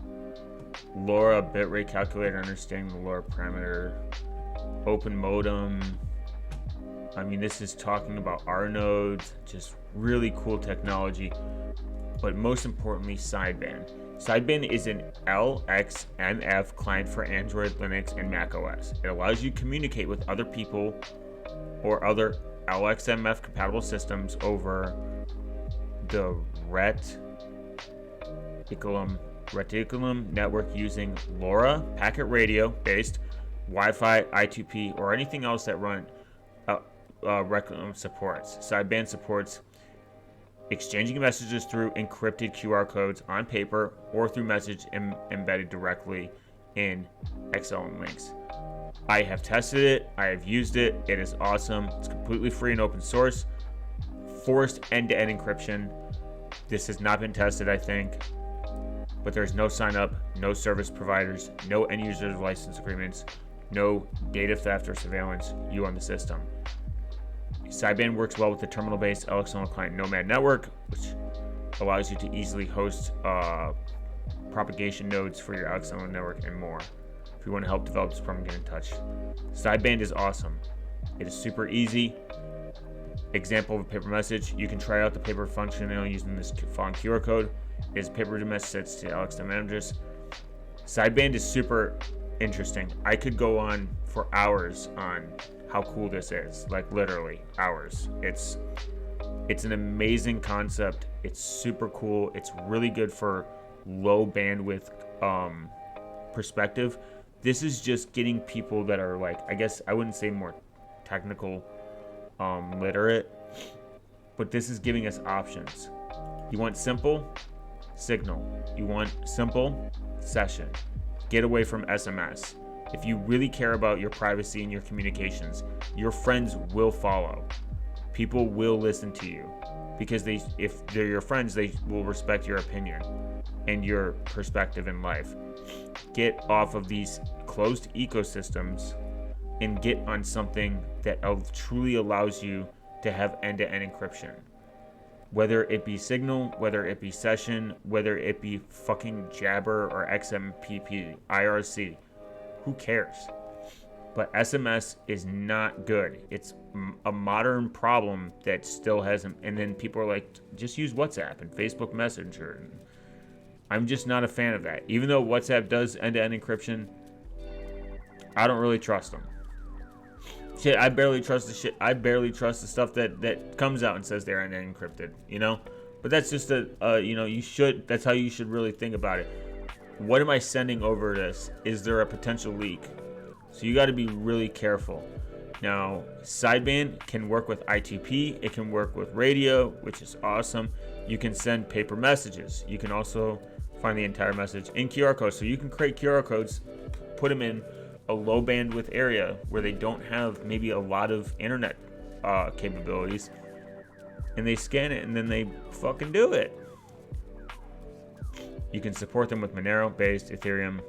LoRa bitrate calculator, understanding the LoRa parameter, open modem. I mean, this is talking about R nodes, just really cool technology. But most importantly, sideband. Sideband is an LXMF client for Android, Linux, and Mac OS. It allows you to communicate with other people or other LXMF compatible systems over the reticulum network using LoRa, packet radio based, Wi-Fi, I2P, or anything else that Reticulum supports. Sideband supports exchanging messages through encrypted QR codes on paper or through message embedded directly in XLM links. I have tested it. I have used it. It is awesome. It's completely free and open source. Forced end-to-end encryption. This has not been tested, I think. But there's no sign up, no service providers, no end user license agreements, no data theft or surveillance. You on the system. Sideband works well with the terminal-based LXML client Nomad network, which allows you to easily host propagation nodes for your LXML network and more. If you want to help develop this program, get in touch. Sideband is awesome. It is super easy. Example of a paper message. You can try out the paper functionality using this following QR code. It is a paper message sets to LXML managers. Sideband is super interesting. I could go on for hours on how cool this is, like literally hours. It's an amazing concept. It's super cool. It's really good for low bandwidth perspective. This is just getting people that are like, I guess I wouldn't say more technical literate, but this is giving us options. You want simple? Signal. You want simple? Session. Get away from SMS. If you really care about your privacy and your communications, your friends will follow. People will listen to you because if they're your friends, they will respect your opinion and your perspective in life. Get off of these closed ecosystems and get on something that truly allows you to have end-to-end encryption. Whether it be Signal, whether it be Session, whether it be fucking Jabber or XMPP, IRC. Who cares? but SMS is not good. It's a modern problem that still hasn't. And then people are like, just use WhatsApp and Facebook Messenger. And I'm just not a fan of that. Even though WhatsApp does end-to-end encryption, I don't really trust them. Shit, I barely trust the stuff that comes out and says they're end-to-end encrypted. But that's just that's how you should really think about it. What am I sending over this? Is there a potential leak? So you got to be really careful. Now, sideband can work with I2P. It can work with radio, which is awesome. You can send paper messages. You can also find the entire message in QR codes. So you can create QR codes, put them in a low bandwidth area where they don't have maybe a lot of internet capabilities. And they scan it and then they fucking do it. You can support them with Monero, based Ethereum,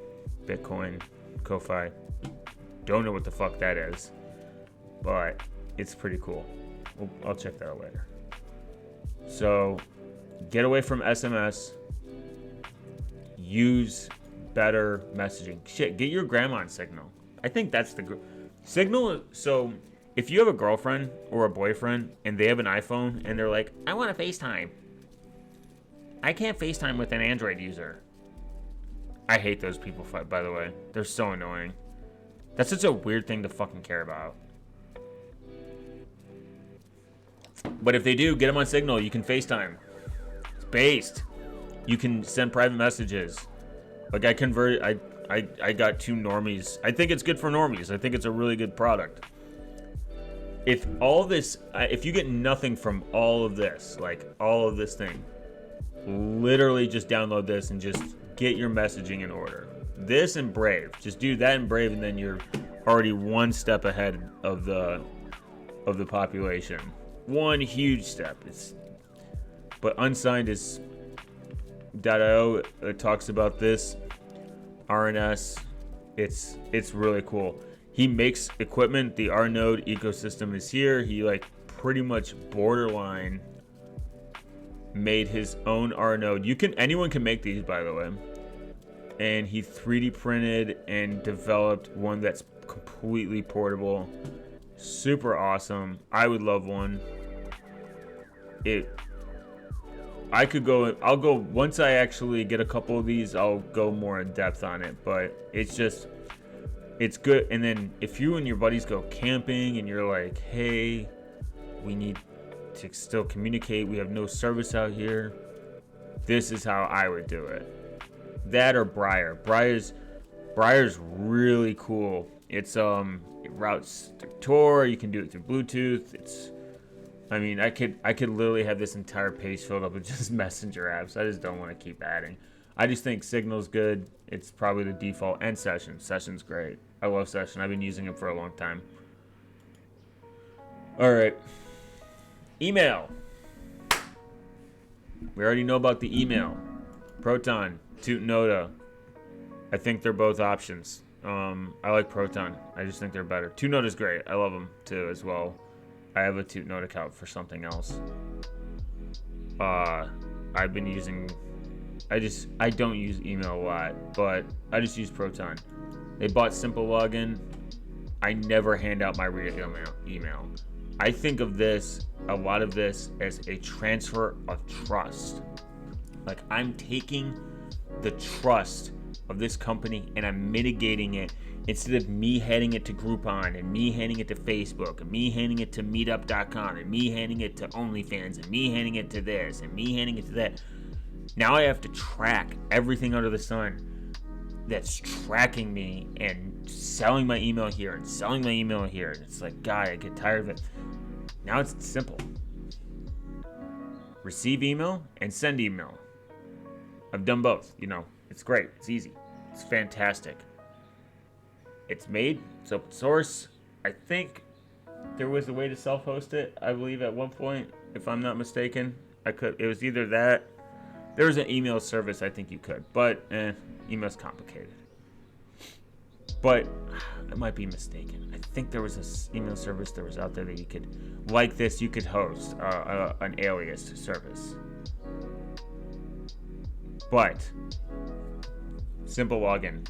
Bitcoin, Ko-Fi. Don't know what the fuck that is, but it's pretty cool. I'll check that out later. So get away from SMS. Use better messaging. Shit, get your grandma on Signal. I think that's the Signal. So if you have a girlfriend or a boyfriend and they have an iPhone and they're like, I want to FaceTime. I can't FaceTime with an Android user. I hate those people, by the way. They're so annoying. That's such a weird thing to fucking care about. But if they do, get them on Signal. You can FaceTime. It's based. You can send private messages. Like I got two normies. I think it's good for normies. I think it's a really good product. If you get nothing from all of this, like all of this thing, literally just download this and just get your messaging in order. This and Brave. Just do that and Brave, and then you're already one step ahead of the population. One huge step. But Unsigned is .io. It talks about this. RNS. It's really cool. He makes equipment. The R node ecosystem is here. He pretty much borderline made his own R node. Anyone can make these, by the way. And he 3D printed and developed one that's completely portable. Super awesome. I would love one. I'll go once I actually get a couple of these, I'll go more in depth on it, but it's good. And then if you and your buddies go camping and you're like, hey, we need to still communicate, we have no service out here, this is how I would do it. That or Briar. Briar's really cool. It routes through Tor. You can do it through Bluetooth. I could literally have this entire page filled up with just messenger apps. I just don't want to keep adding. I just think Signal's good. It's probably the default. And Session. Session's great. I love Session. I've been using it for a long time. All right. Email. We already know about the email. Proton, Toot Noda. I think they're both options. I like Proton. I just think they're better. Toot Noda's great. I love them too as well. I have a Toot Node account for something else. I've been using. I don't use email a lot, but I just use Proton. They bought Simple Login. I never hand out my real email. I think of a lot of this as a transfer of trust. Like I'm taking the trust of this company and I'm mitigating it instead of me handing it to Groupon and me handing it to Facebook and me handing it to Meetup.com and me handing it to OnlyFans and me handing it to this and me handing it to that. Now I have to track everything under the sun that's tracking me and selling my email here and selling my email here. And it's like, God, I get tired of it. Now it's simple. Receive email and send email. I've done both. It's great. It's easy. It's fantastic. It's made. It's open source. I think there was a way to self-host it. I believe at one point, if I'm not mistaken, it was either that. There was an email service I think you could, but email's complicated. But I might be mistaken. I think there was an email service that was out there that you could, like this, you could host an alias service. But Simple Login.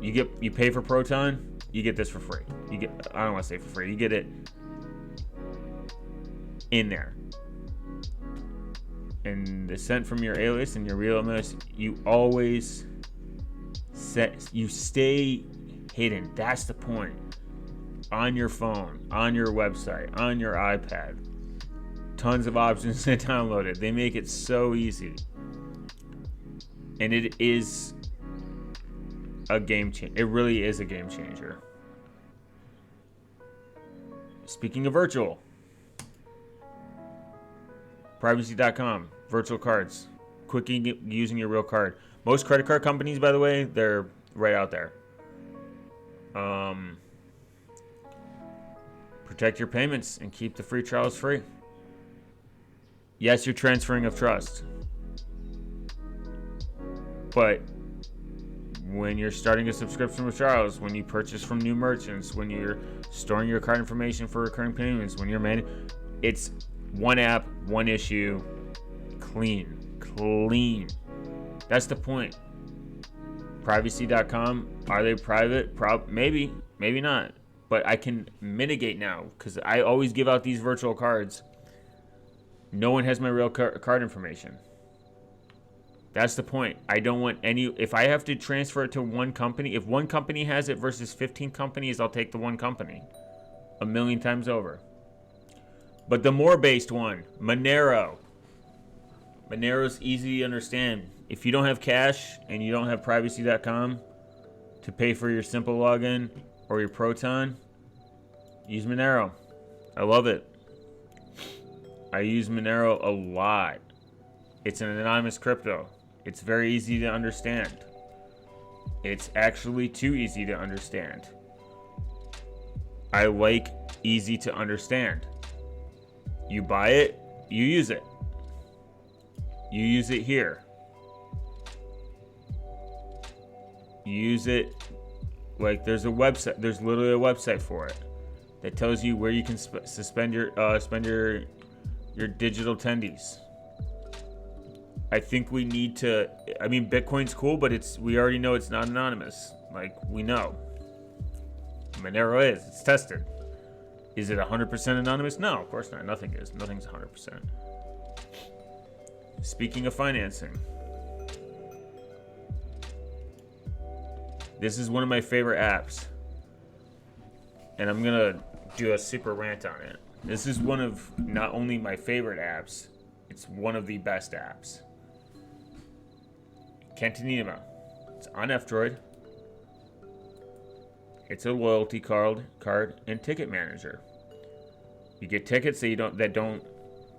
You pay for Proton, you get this for free. I don't want to say for free. You get it in there. And the sent from your alias and your real alias, you always stay hidden. That's the point. On your phone, on your website, on your iPad. Tons of options to download it. They make it so easy. And it is a game changer. It really is a game changer. Speaking of virtual, privacy.com, virtual cards, quick using your real card. Most credit card companies, by the way, they're right out there. Protect your payments and keep the free trials free. Yes, you're transferring of trust. But when you're starting a subscription with trials, when you purchase from new merchants, when you're storing your card information for recurring payments, when you're it's one app, one issue, clean. That's the point. Privacy.com, are they private? Maybe not. But I can mitigate now because I always give out these virtual cards. No one has my real card information. That's the point. I don't want if I have to transfer it to one company, if one company has it versus 15 companies, I'll take the one company 1,000,000 times over. But the more based one, Monero. Monero's easy to understand. If you don't have cash and you don't have privacy.com to pay for your simple login or your Proton, use Monero. I love it. I use Monero a lot. It's an anonymous crypto. It's very easy to understand. It's actually too easy to understand. I like easy to understand. You buy it, you use it. You use it here. You use it like there's a website. There's literally a website for it that tells you where you can spend your digital tendies. I think we need to. I mean, Bitcoin's cool, but we already know it's not anonymous. Like we know. Monero is. It's tested. Is it 100% anonymous? No, of course not. Nothing is. Nothing's 100%. Speaking of financing, this is one of my favorite apps, and I'm gonna do a super rant on it. This is one of not only my favorite apps, it's one of the best apps. Cantonema. It's on F-Droid. It's a loyalty card and ticket manager. You get tickets that don't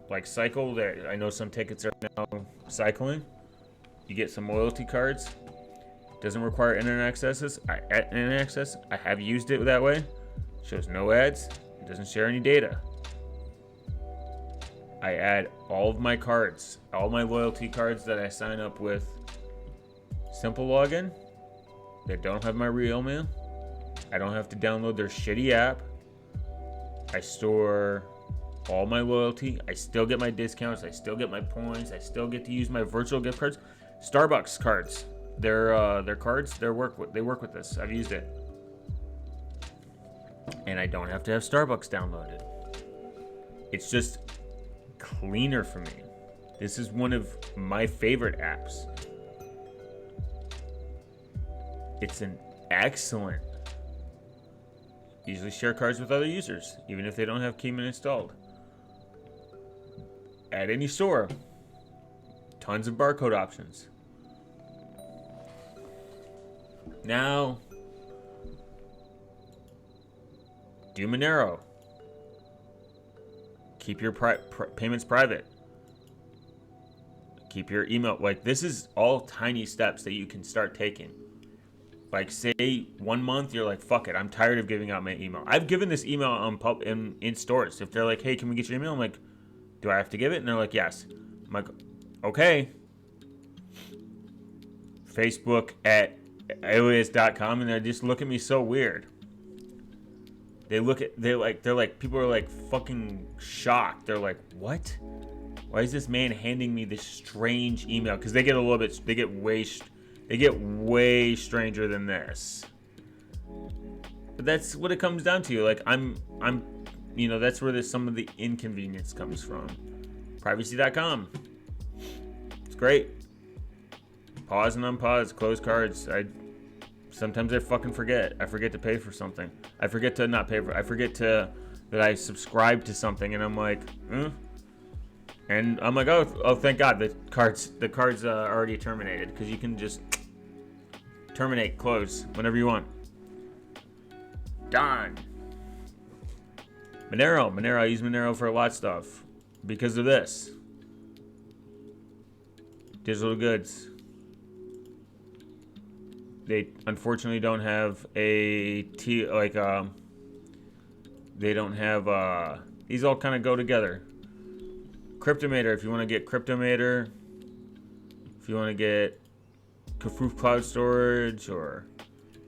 like cycle. I know some tickets are now cycling. You get some loyalty cards. Doesn't require internet access. I have used it that way. Shows no ads. It doesn't share any data. I add all of my cards, all my loyalty cards that I sign up with simple login that don't have my real mail. I don't have to download their shitty app. I store all my loyalty. I still get my discounts. I still get my points. I still get to use my virtual gift cards. Starbucks cards. Their cards. They work with this. I've used it, and I don't have to have Starbucks downloaded. It's just cleaner for me. This is one of my favorite apps. It's an excellent. Easily share cards with other users, even if they don't have Keyman installed. At any store, tons of barcode options. Now, do Monero. Keep your payments private. Keep your email. Like, this is all tiny steps that you can start taking. Like, say 1 month, you're like, fuck it, I'm tired of giving out my email. I've given this email in stores. If they're like, hey, can we get your email? I'm like, do I have to give it? And they're like, yes. I'm like, okay. Facebook at alias.com, and they just look at me so weird. They're like, people are like fucking shocked. They're like, what? Why is this man handing me this strange email? Because they get way stranger than this. But that's what it comes down to. Like that's where some of the inconvenience comes from. Privacy.com. It's great. Pause and unpause, close cards. Sometimes I fucking forget. I forget to pay for something. I forget to not pay for. I forget that I subscribe to something, and I'm like, and I'm like, oh, thank God, the cards already terminated, because you can just terminate, close whenever you want. Done. Monero. I use Monero for a lot of stuff because of this. Digital goods. They unfortunately don't have they don't have these all kind of go together. Cryptomator, if you want to get Cryptomator, if you want to get Kafoof Cloud Storage or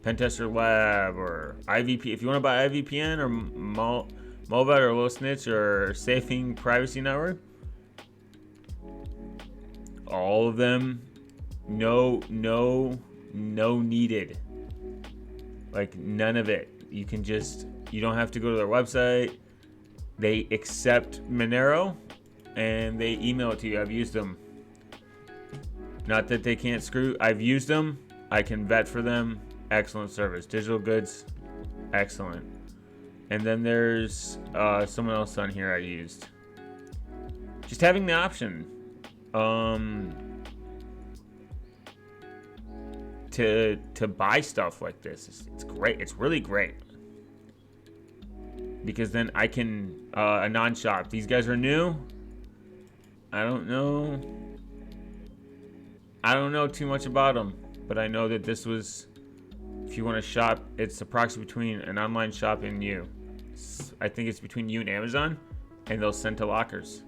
Pentester Lab or IVP, if you want to buy IVPN or Molvat or Low Snitch or Safing Privacy Network, all of them, no needed. Like, none of it. You don't have to go to their website. They accept Monero and they email it to you. I've used them. Not that they can't screw. I've used them. I can vet for them. Excellent service. Digital goods, excellent. And then there's someone else on here I used. Just having the option to buy stuff like this. It's great. It's really great. Because then I can a non-shop. These guys are new. I don't know too much about them, but I know that this was, if you want to shop, it's a proxy between an online shop and you. I think it's between you and Amazon, and they'll send to lockers.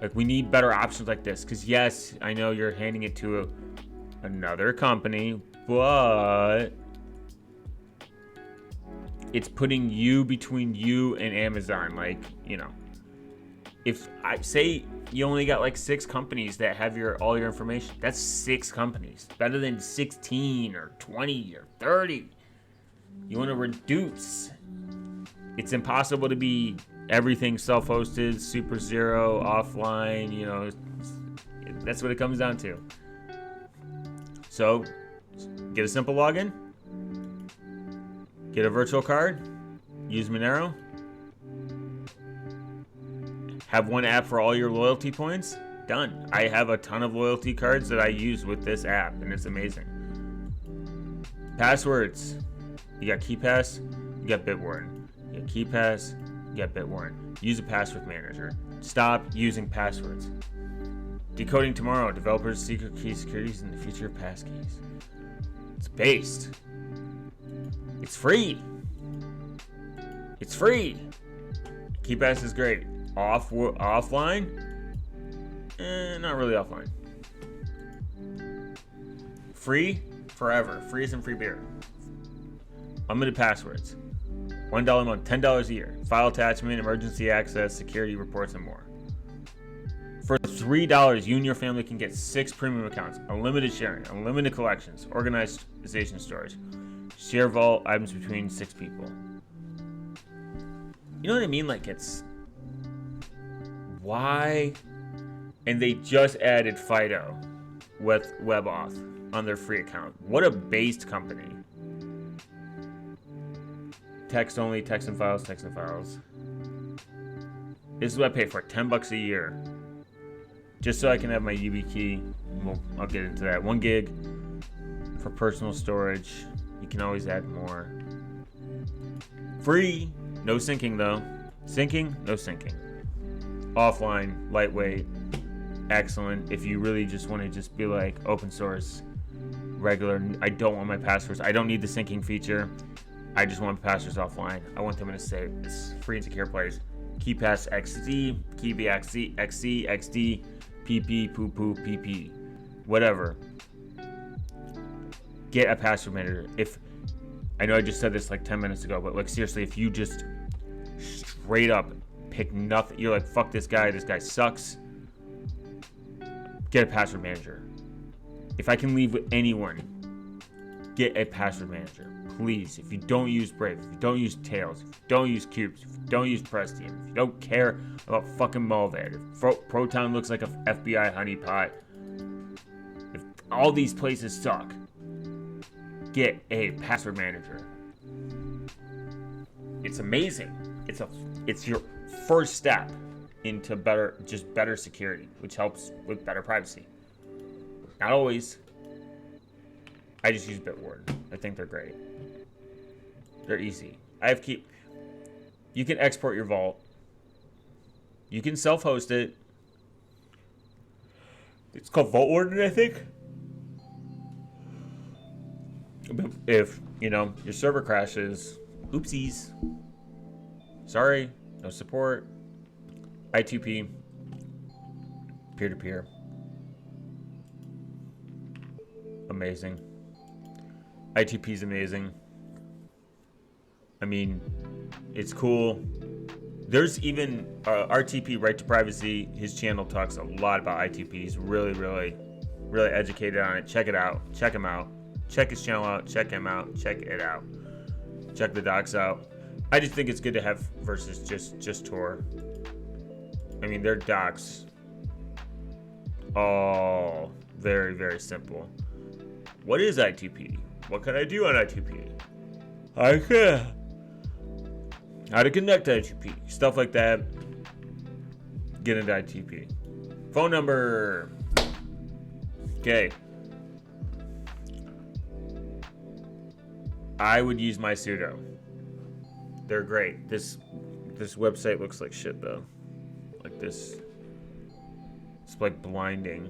Like, we need better options like this, because yes, I know you're handing it to another company, but it's putting you between you and Amazon. Like, if I say you only got like 6 companies that have all your information, that's 6 companies. Better than 16 or 20 or 30. You want to reduce. It's impossible to be everything self-hosted, super zero, offline, that's what it comes down to. So, get a simple login, get a virtual card, use Monero, have one app for all your loyalty points, done. I have a ton of loyalty cards that I use with this app, and it's amazing. Passwords. You got KeePass, you got Bitwarden. You got KeePass, you got Bitwarden. Use a password manager. Stop using passwords. Decoding Tomorrow. Developers' secret key securities in the future of passkeys. It's based. It's free. It's free. KeePass is great. Offline? Not really offline. Free? Forever. Free isn't free beer. Unlimited passwords. $1 a month, $10 a year. File attachment, emergency access, security reports, and more. For $3, you and your family can get 6 premium accounts, unlimited sharing, unlimited collections, organization storage, share vault items between 6 people. You know what I mean? Like, it's... Why? And they just added Fido with WebAuth on their free account. What a based company. Text only, text and files. This is what I pay for, $10 a year. Just so I can have my YubiKey. I'll get into that. 1 gig for personal storage. You can always add more. Free. No syncing though. Syncing? No syncing. Offline, lightweight, excellent. If you really just want to just be like open source, regular, I don't want my passwords. I don't need the syncing feature. I just want passwords offline. I want them in a safe, it's free and secure place. KeePass XD, KeePass XC, XD, PP, poo poo, PP, whatever. Get a password manager. If I know I just said this like 10 minutes ago, but like seriously, if you just straight up pick nothing, you're like, fuck this guy sucks. Get a password manager. If I can leave with anyone, get a password manager, please, if you don't use Brave, if you don't use Tails, if you don't use Cubes, if you don't use Prestium, if you don't care about fucking Mulvad, if Proton looks like a FBI honeypot, if all these places suck, get a password manager. It's amazing. It's your first step into better security, which helps with better privacy. Not always. I just use Bitwarden. I think they're great. They're easy. You can export your vault. You can self-host it. It's called VaultWarden, I think. If, your server crashes, oopsies. Sorry, no support. I2P, peer-to-peer. Amazing. I2P is amazing. I mean, it's cool. There's even RTP, Right to Privacy. His channel talks a lot about I2P. He's really, really, really educated on it. Check it out. Check him out. Check his channel out. Check him out. Check it out. Check the docs out. I just think it's good to have versus just Tor. I mean, their docs, all very, very simple. What is I2P? What can I do on I2P? How to connect to I2P. Stuff like that. Get into I2P. Phone number. Okay. I would use my sudo. They're great. This website looks like shit though. Like this. It's like blinding.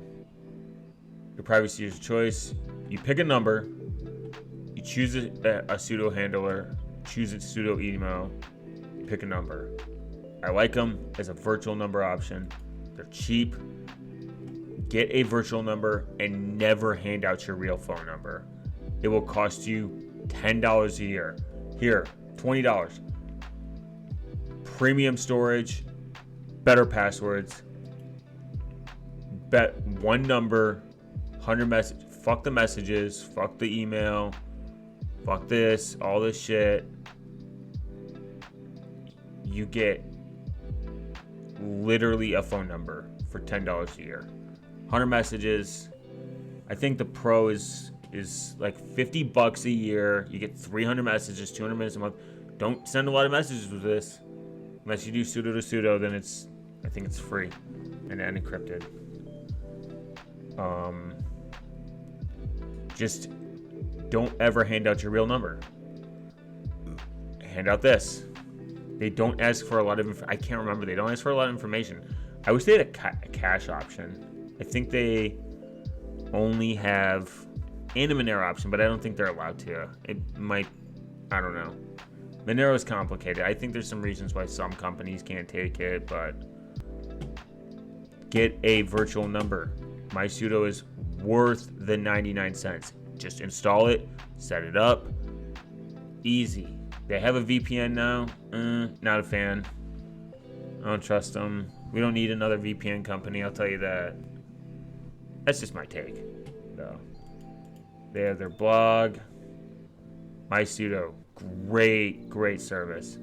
Your privacy is your choice. You pick a number. You choose a pseudo handler. Choose a pseudo email. Pick a number. I like them as a virtual number option. They're cheap. Get a virtual number and never hand out your real phone number. It will cost you $10 a year. Here, $20. Premium storage, better passwords, bet one number, 100 messages. Fuck the messages, fuck the email, fuck this, all this shit. You get literally a phone number for $10 a year. 100 messages. I think the Pro is like $50 a year. You get 300 messages, 200 minutes a month. Don't send a lot of messages with this. Unless you do sudo to sudo, then I think it's free and unencrypted. Just don't ever hand out your real number. Hand out this. They don't ask for a lot of I can't remember. They don't ask for a lot of information. I wish they had a cache option. I think they only have and a Monero option, but I don't think they're allowed to. It might, I don't know. Monero is complicated. I think there's some reasons why some companies can't take it, but get a virtual number. My sudo is worth the 99 cents. Just install it, set it up. Easy. They have a VPN now. Not a fan. I don't trust them. We don't need another VPN company, I'll tell you that. That's just my take, though. They have their blog. My sudo. Great service.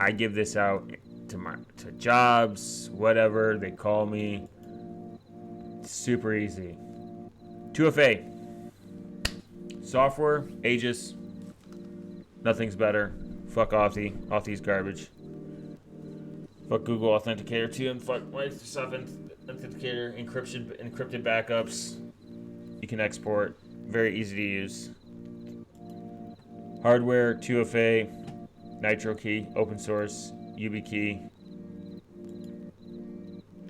I give this out to jobs, whatever. They call me. It's super easy. 2FA. Software, Aegis. Nothing's better. Fuck Authy. Authy's garbage. Fuck Google Authenticator too, and fuck Microsoft Authenticator. Encrypted backups. You can export. Very easy to use. Hardware, 2FA, Nitro Key, open source, YubiKey.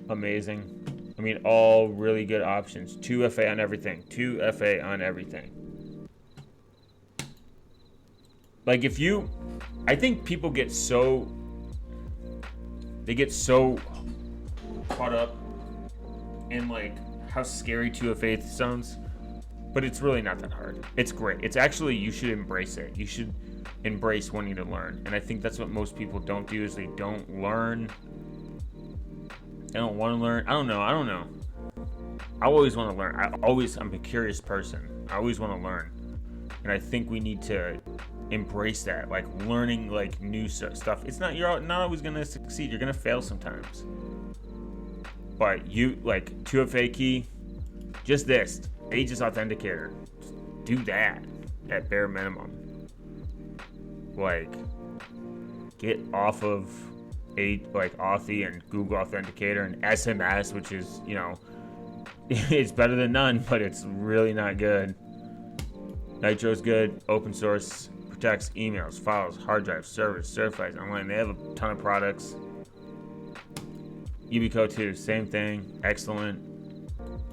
Amazing. I mean, all really good options. 2FA on everything. 2FA on everything. Like I think people get so caught up in like how scary 2FA sounds. But it's really not that hard. It's great. It's actually, you should embrace it. You should embrace wanting to learn. And I think that's what most people don't do is they don't learn. They don't want to learn. I don't know. I always want to learn. I'm a curious person. I always want to learn. And I think we need to embrace that, like learning like new stuff. It's not, you're not always gonna succeed. You're gonna fail sometimes. But you like 2FA key, just this Aegis Authenticator. Just do that at bare minimum. Like, get off of like Authy and Google Authenticator and SMS, which is, you know, it's better than none, but it's really not good. Nitro's good, open source, protects emails, files, hard drives, servers, certifies online. They have a ton of products. Yubico too, same thing, excellent.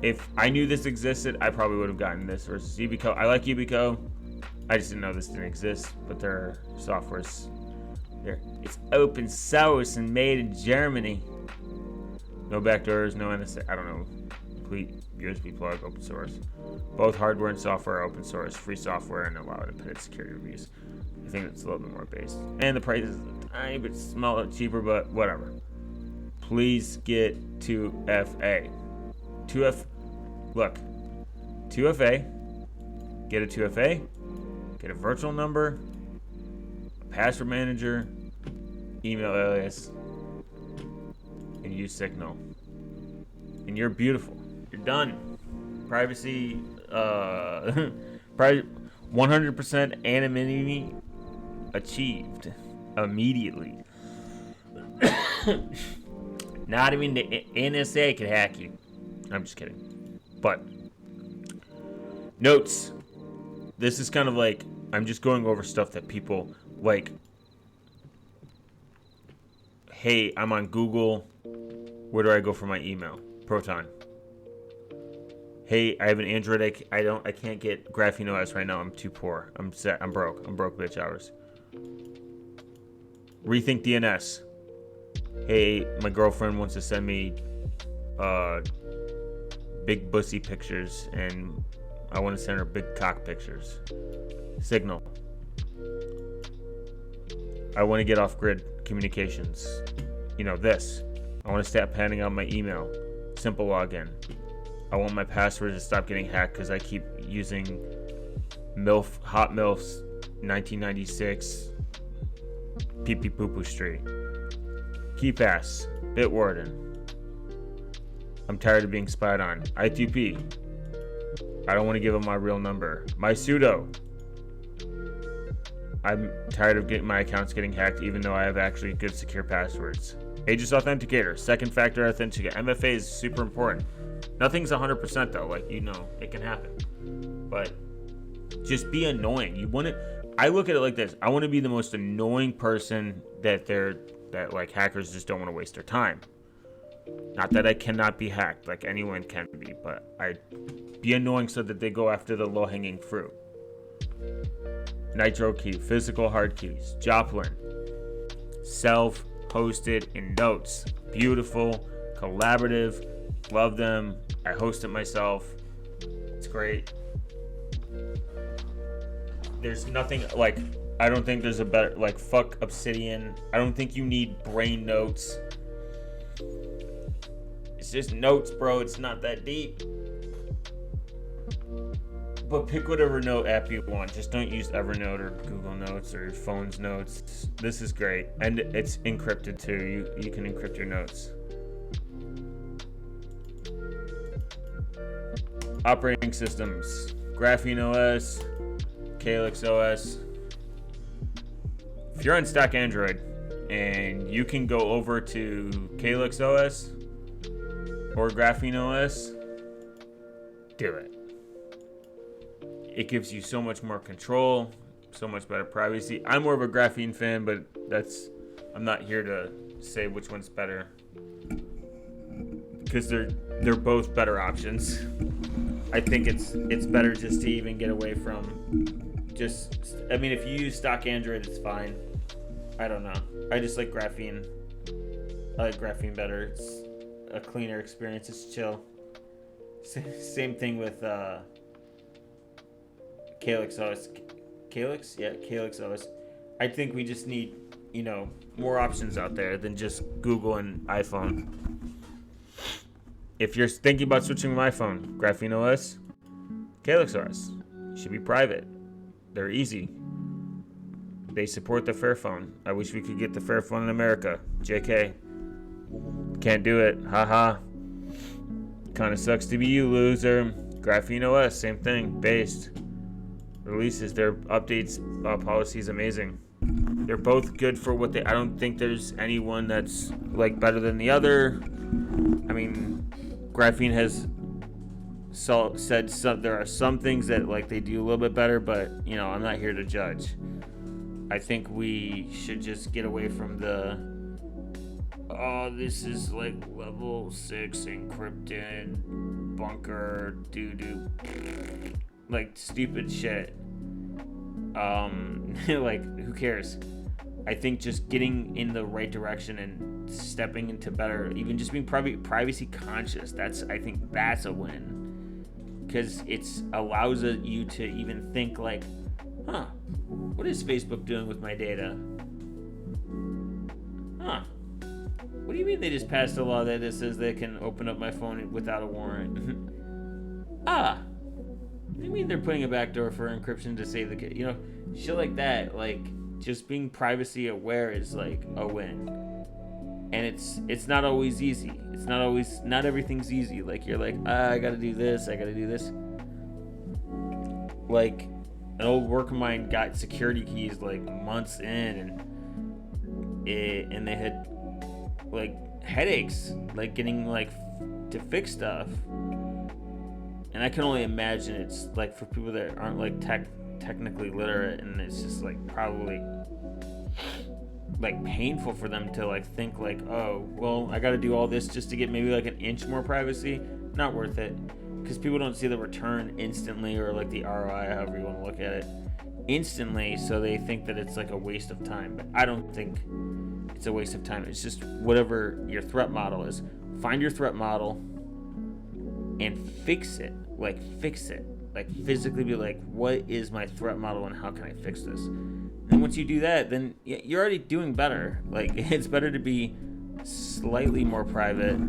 If I knew this existed, I probably would have gotten this versus Yubico. I like Yubico. I just didn't know this didn't exist, but their software's there. It's open source and made in Germany. No backdoors, no NSA. I don't know. Complete USB plug, open source. Both hardware and software are open source, free software, and allow independent security reviews. I think it's a little bit more based. And the price is a tiny bit smaller, cheaper, but whatever. Please get 2FA. 2FA. Get a 2FA. Get a virtual number, a password manager, email alias, and use Signal. And you're beautiful. You're done. Privacy, 100% anonymity achieved immediately. Not even the NSA could hack you. I'm just kidding. But notes. This is kind of like, I'm just going over stuff that people like. Hey, I'm on Google. Where do I go for my email? Proton. Hey, I have an Android. I can't get Graphene OS right now. I'm too poor. I'm broke. I'm broke bitch hours. Rethink DNS. Hey, my girlfriend wants to send me big bussy pictures, and I want to send her big cock pictures. Signal. I want to get off grid communications. You know, this. I want to stop handing out my email. Simple login. I want my password to stop getting hacked because I keep using Hot MILF's 1996 Pee Pee Poo Poo Street. KeyPass. Bitwarden. I'm tired of being spied on. I2P. I don't want to give them my real number. My pseudo. I'm tired of getting my accounts getting hacked, even though I have actually good secure passwords. Aegis Authenticator, second factor authenticator. MFA is super important. Nothing's 100% though. Like, you know, it can happen. But just be annoying. You want to. I look at it like this. I want to be the most annoying person that like hackers just don't want to waste their time. Not that I cannot be hacked, like anyone can be, but I be annoying so that they go after the low-hanging fruit. Nitro key, physical hard keys, Joplin, self-hosted in Notes, beautiful, collaborative, love them. I host it myself. It's great. There's nothing like, I don't think there's a better, like, fuck Obsidian. I don't think you need brain notes. It's just notes, bro. It's not that deep. But pick whatever note app you want. Just don't use Evernote or Google Notes or your phone's notes. This is great. And it's encrypted too. You can encrypt your notes. Operating systems. Graphene OS. Calyx OS. If you're on stock Android and you can go over to Calyx OS or Graphene OS, do it. It gives you so much more control, so much better privacy. I'm more of a Graphene fan, but I'm not here to say which one's better, because they're both better options. I think it's better just to even get away from I mean, if you use stock Android, it's fine. I don't know. I just like Graphene. I like Graphene better. It's a cleaner experience. It's chill. Same thing with Calyx OS. Calyx? Yeah, Calyx OS. I think we just need, more options out there than just Google and iPhone. If you're thinking about switching to iPhone, Graphene OS, Calyx OS. Should be private. They're easy. they support the Fairphone. I wish we could get the Fairphone in America. JK. Can't do it. Haha. Kind of sucks to be you, loser. prestiumOS, same thing. Based. Releases their updates policy is amazing. They're both good for what they. I don't think there's anyone that's like better than the other. I mean, Graphene has said there are some things that like they do a little bit better, but you know, I'm not here to judge. I think we should just get away from the this is like level 6 encrypted bunker doo-doo like stupid shit. Like who cares? I think just getting in the right direction and stepping into better, even just being privacy conscious, I think that's a win, because it allows you to even think like, what is Facebook doing with my data? What do you mean they just passed a law that says they can open up my phone without a warrant? What do you mean they're putting a backdoor for encryption to save the kid? You know, shit like that. Like, just being privacy aware is like a win. And it's not always easy. Not everything's easy. Like, you're like, I gotta do this, I gotta do this. Like, an old work of mine got security keys like months in, and they had like headaches, like getting like to fix stuff. And I can only imagine it's like for people that aren't like technically literate, and it's just like probably like painful for them to like think like, oh, well, I got to do all this just to get maybe like an inch more privacy. Not worth it, because people don't see the return instantly, or like the ROI, however you want to look at it, instantly. So they think that it's like a waste of time. But I don't think it's a waste of time. It's just whatever your threat model is. Find your threat model and fix it. Like physically be like, what is my threat model and how can I fix this? And once you do that, then you're already doing better. Like, it's better to be slightly more private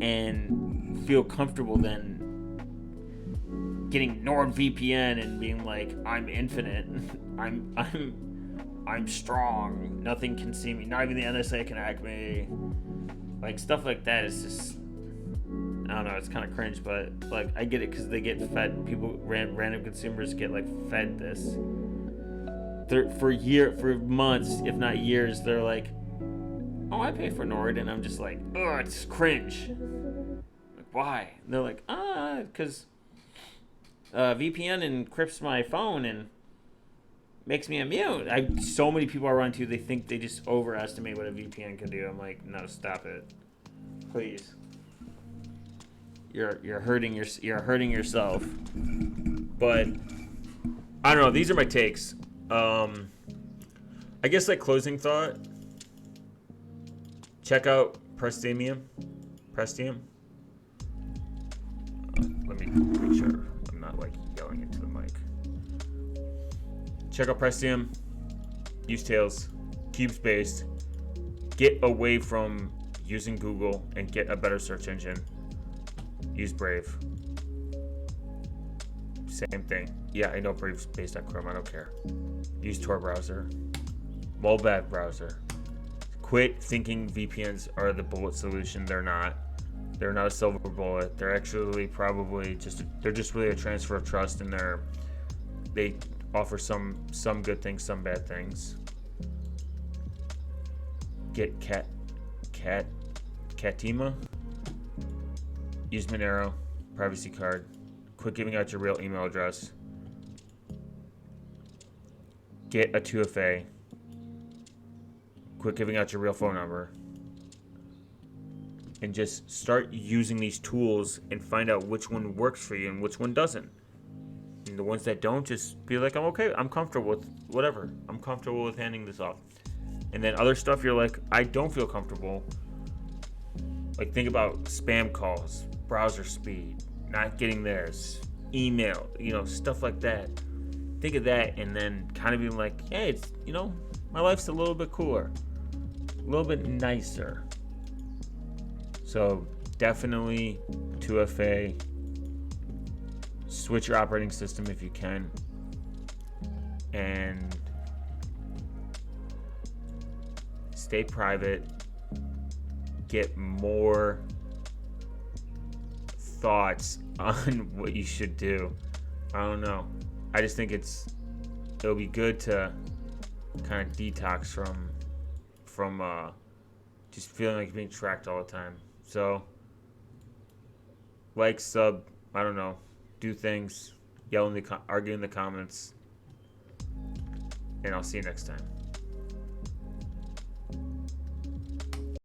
and feel comfortable than getting NordVPN and being like, I'm infinite. I'm strong. Nothing can see me. Not even the NSA can hack me. Like, stuff like that is just, I don't know, it's kind of cringe, but like, I get it, because they get fed, people, random consumers get like fed this. For months, if not years, they're like, oh, I pay for Nord, and I'm just like, oh, it's cringe. Like, why? And they're like, because VPN encrypts my phone and makes me immune. So many people I run to, they think they just overestimate what a VPN can do. I'm like, no, stop it, please. You're hurting yourself. But I don't know. These are my takes. I guess like closing thought. Check out Prestium. Let me make sure I'm not like yelling into the mic. Check out Prestium. Use Tails. Cubes based. Get away from using Google and get a better search engine. Use Brave. Same thing. Yeah, I know Brave's based on Chrome. I don't care. Use Tor browser. Mullvad browser. Quit thinking VPNs are the bullet solution. They're not. They're not a silver bullet. They're actually probably they're just really a transfer of trust, and they offer some good things, some bad things. Get Catima. Use Monero, privacy card. Quit giving out your real email address. Get a 2FA. Quit giving out your real phone number. And just start using these tools and find out which one works for you and which one doesn't. And the ones that don't, just be like, I'm okay, I'm comfortable with whatever. I'm comfortable with handing this off. And then other stuff you're like, I don't feel comfortable. Like, think about spam calls, browser speed, not getting theirs, email, stuff like that. Think of that, and then kind of being like, hey, it's, my life's a little bit cooler, a little bit nicer. So definitely 2FA. Switch your operating system if you can. and stay private. Get more thoughts on what you should do. I don't know. I just think it'll be good to kind of detox from just feeling like you're being tracked all the time. So like, sub, I don't know, do things, argue in the comments, and I'll see you next time.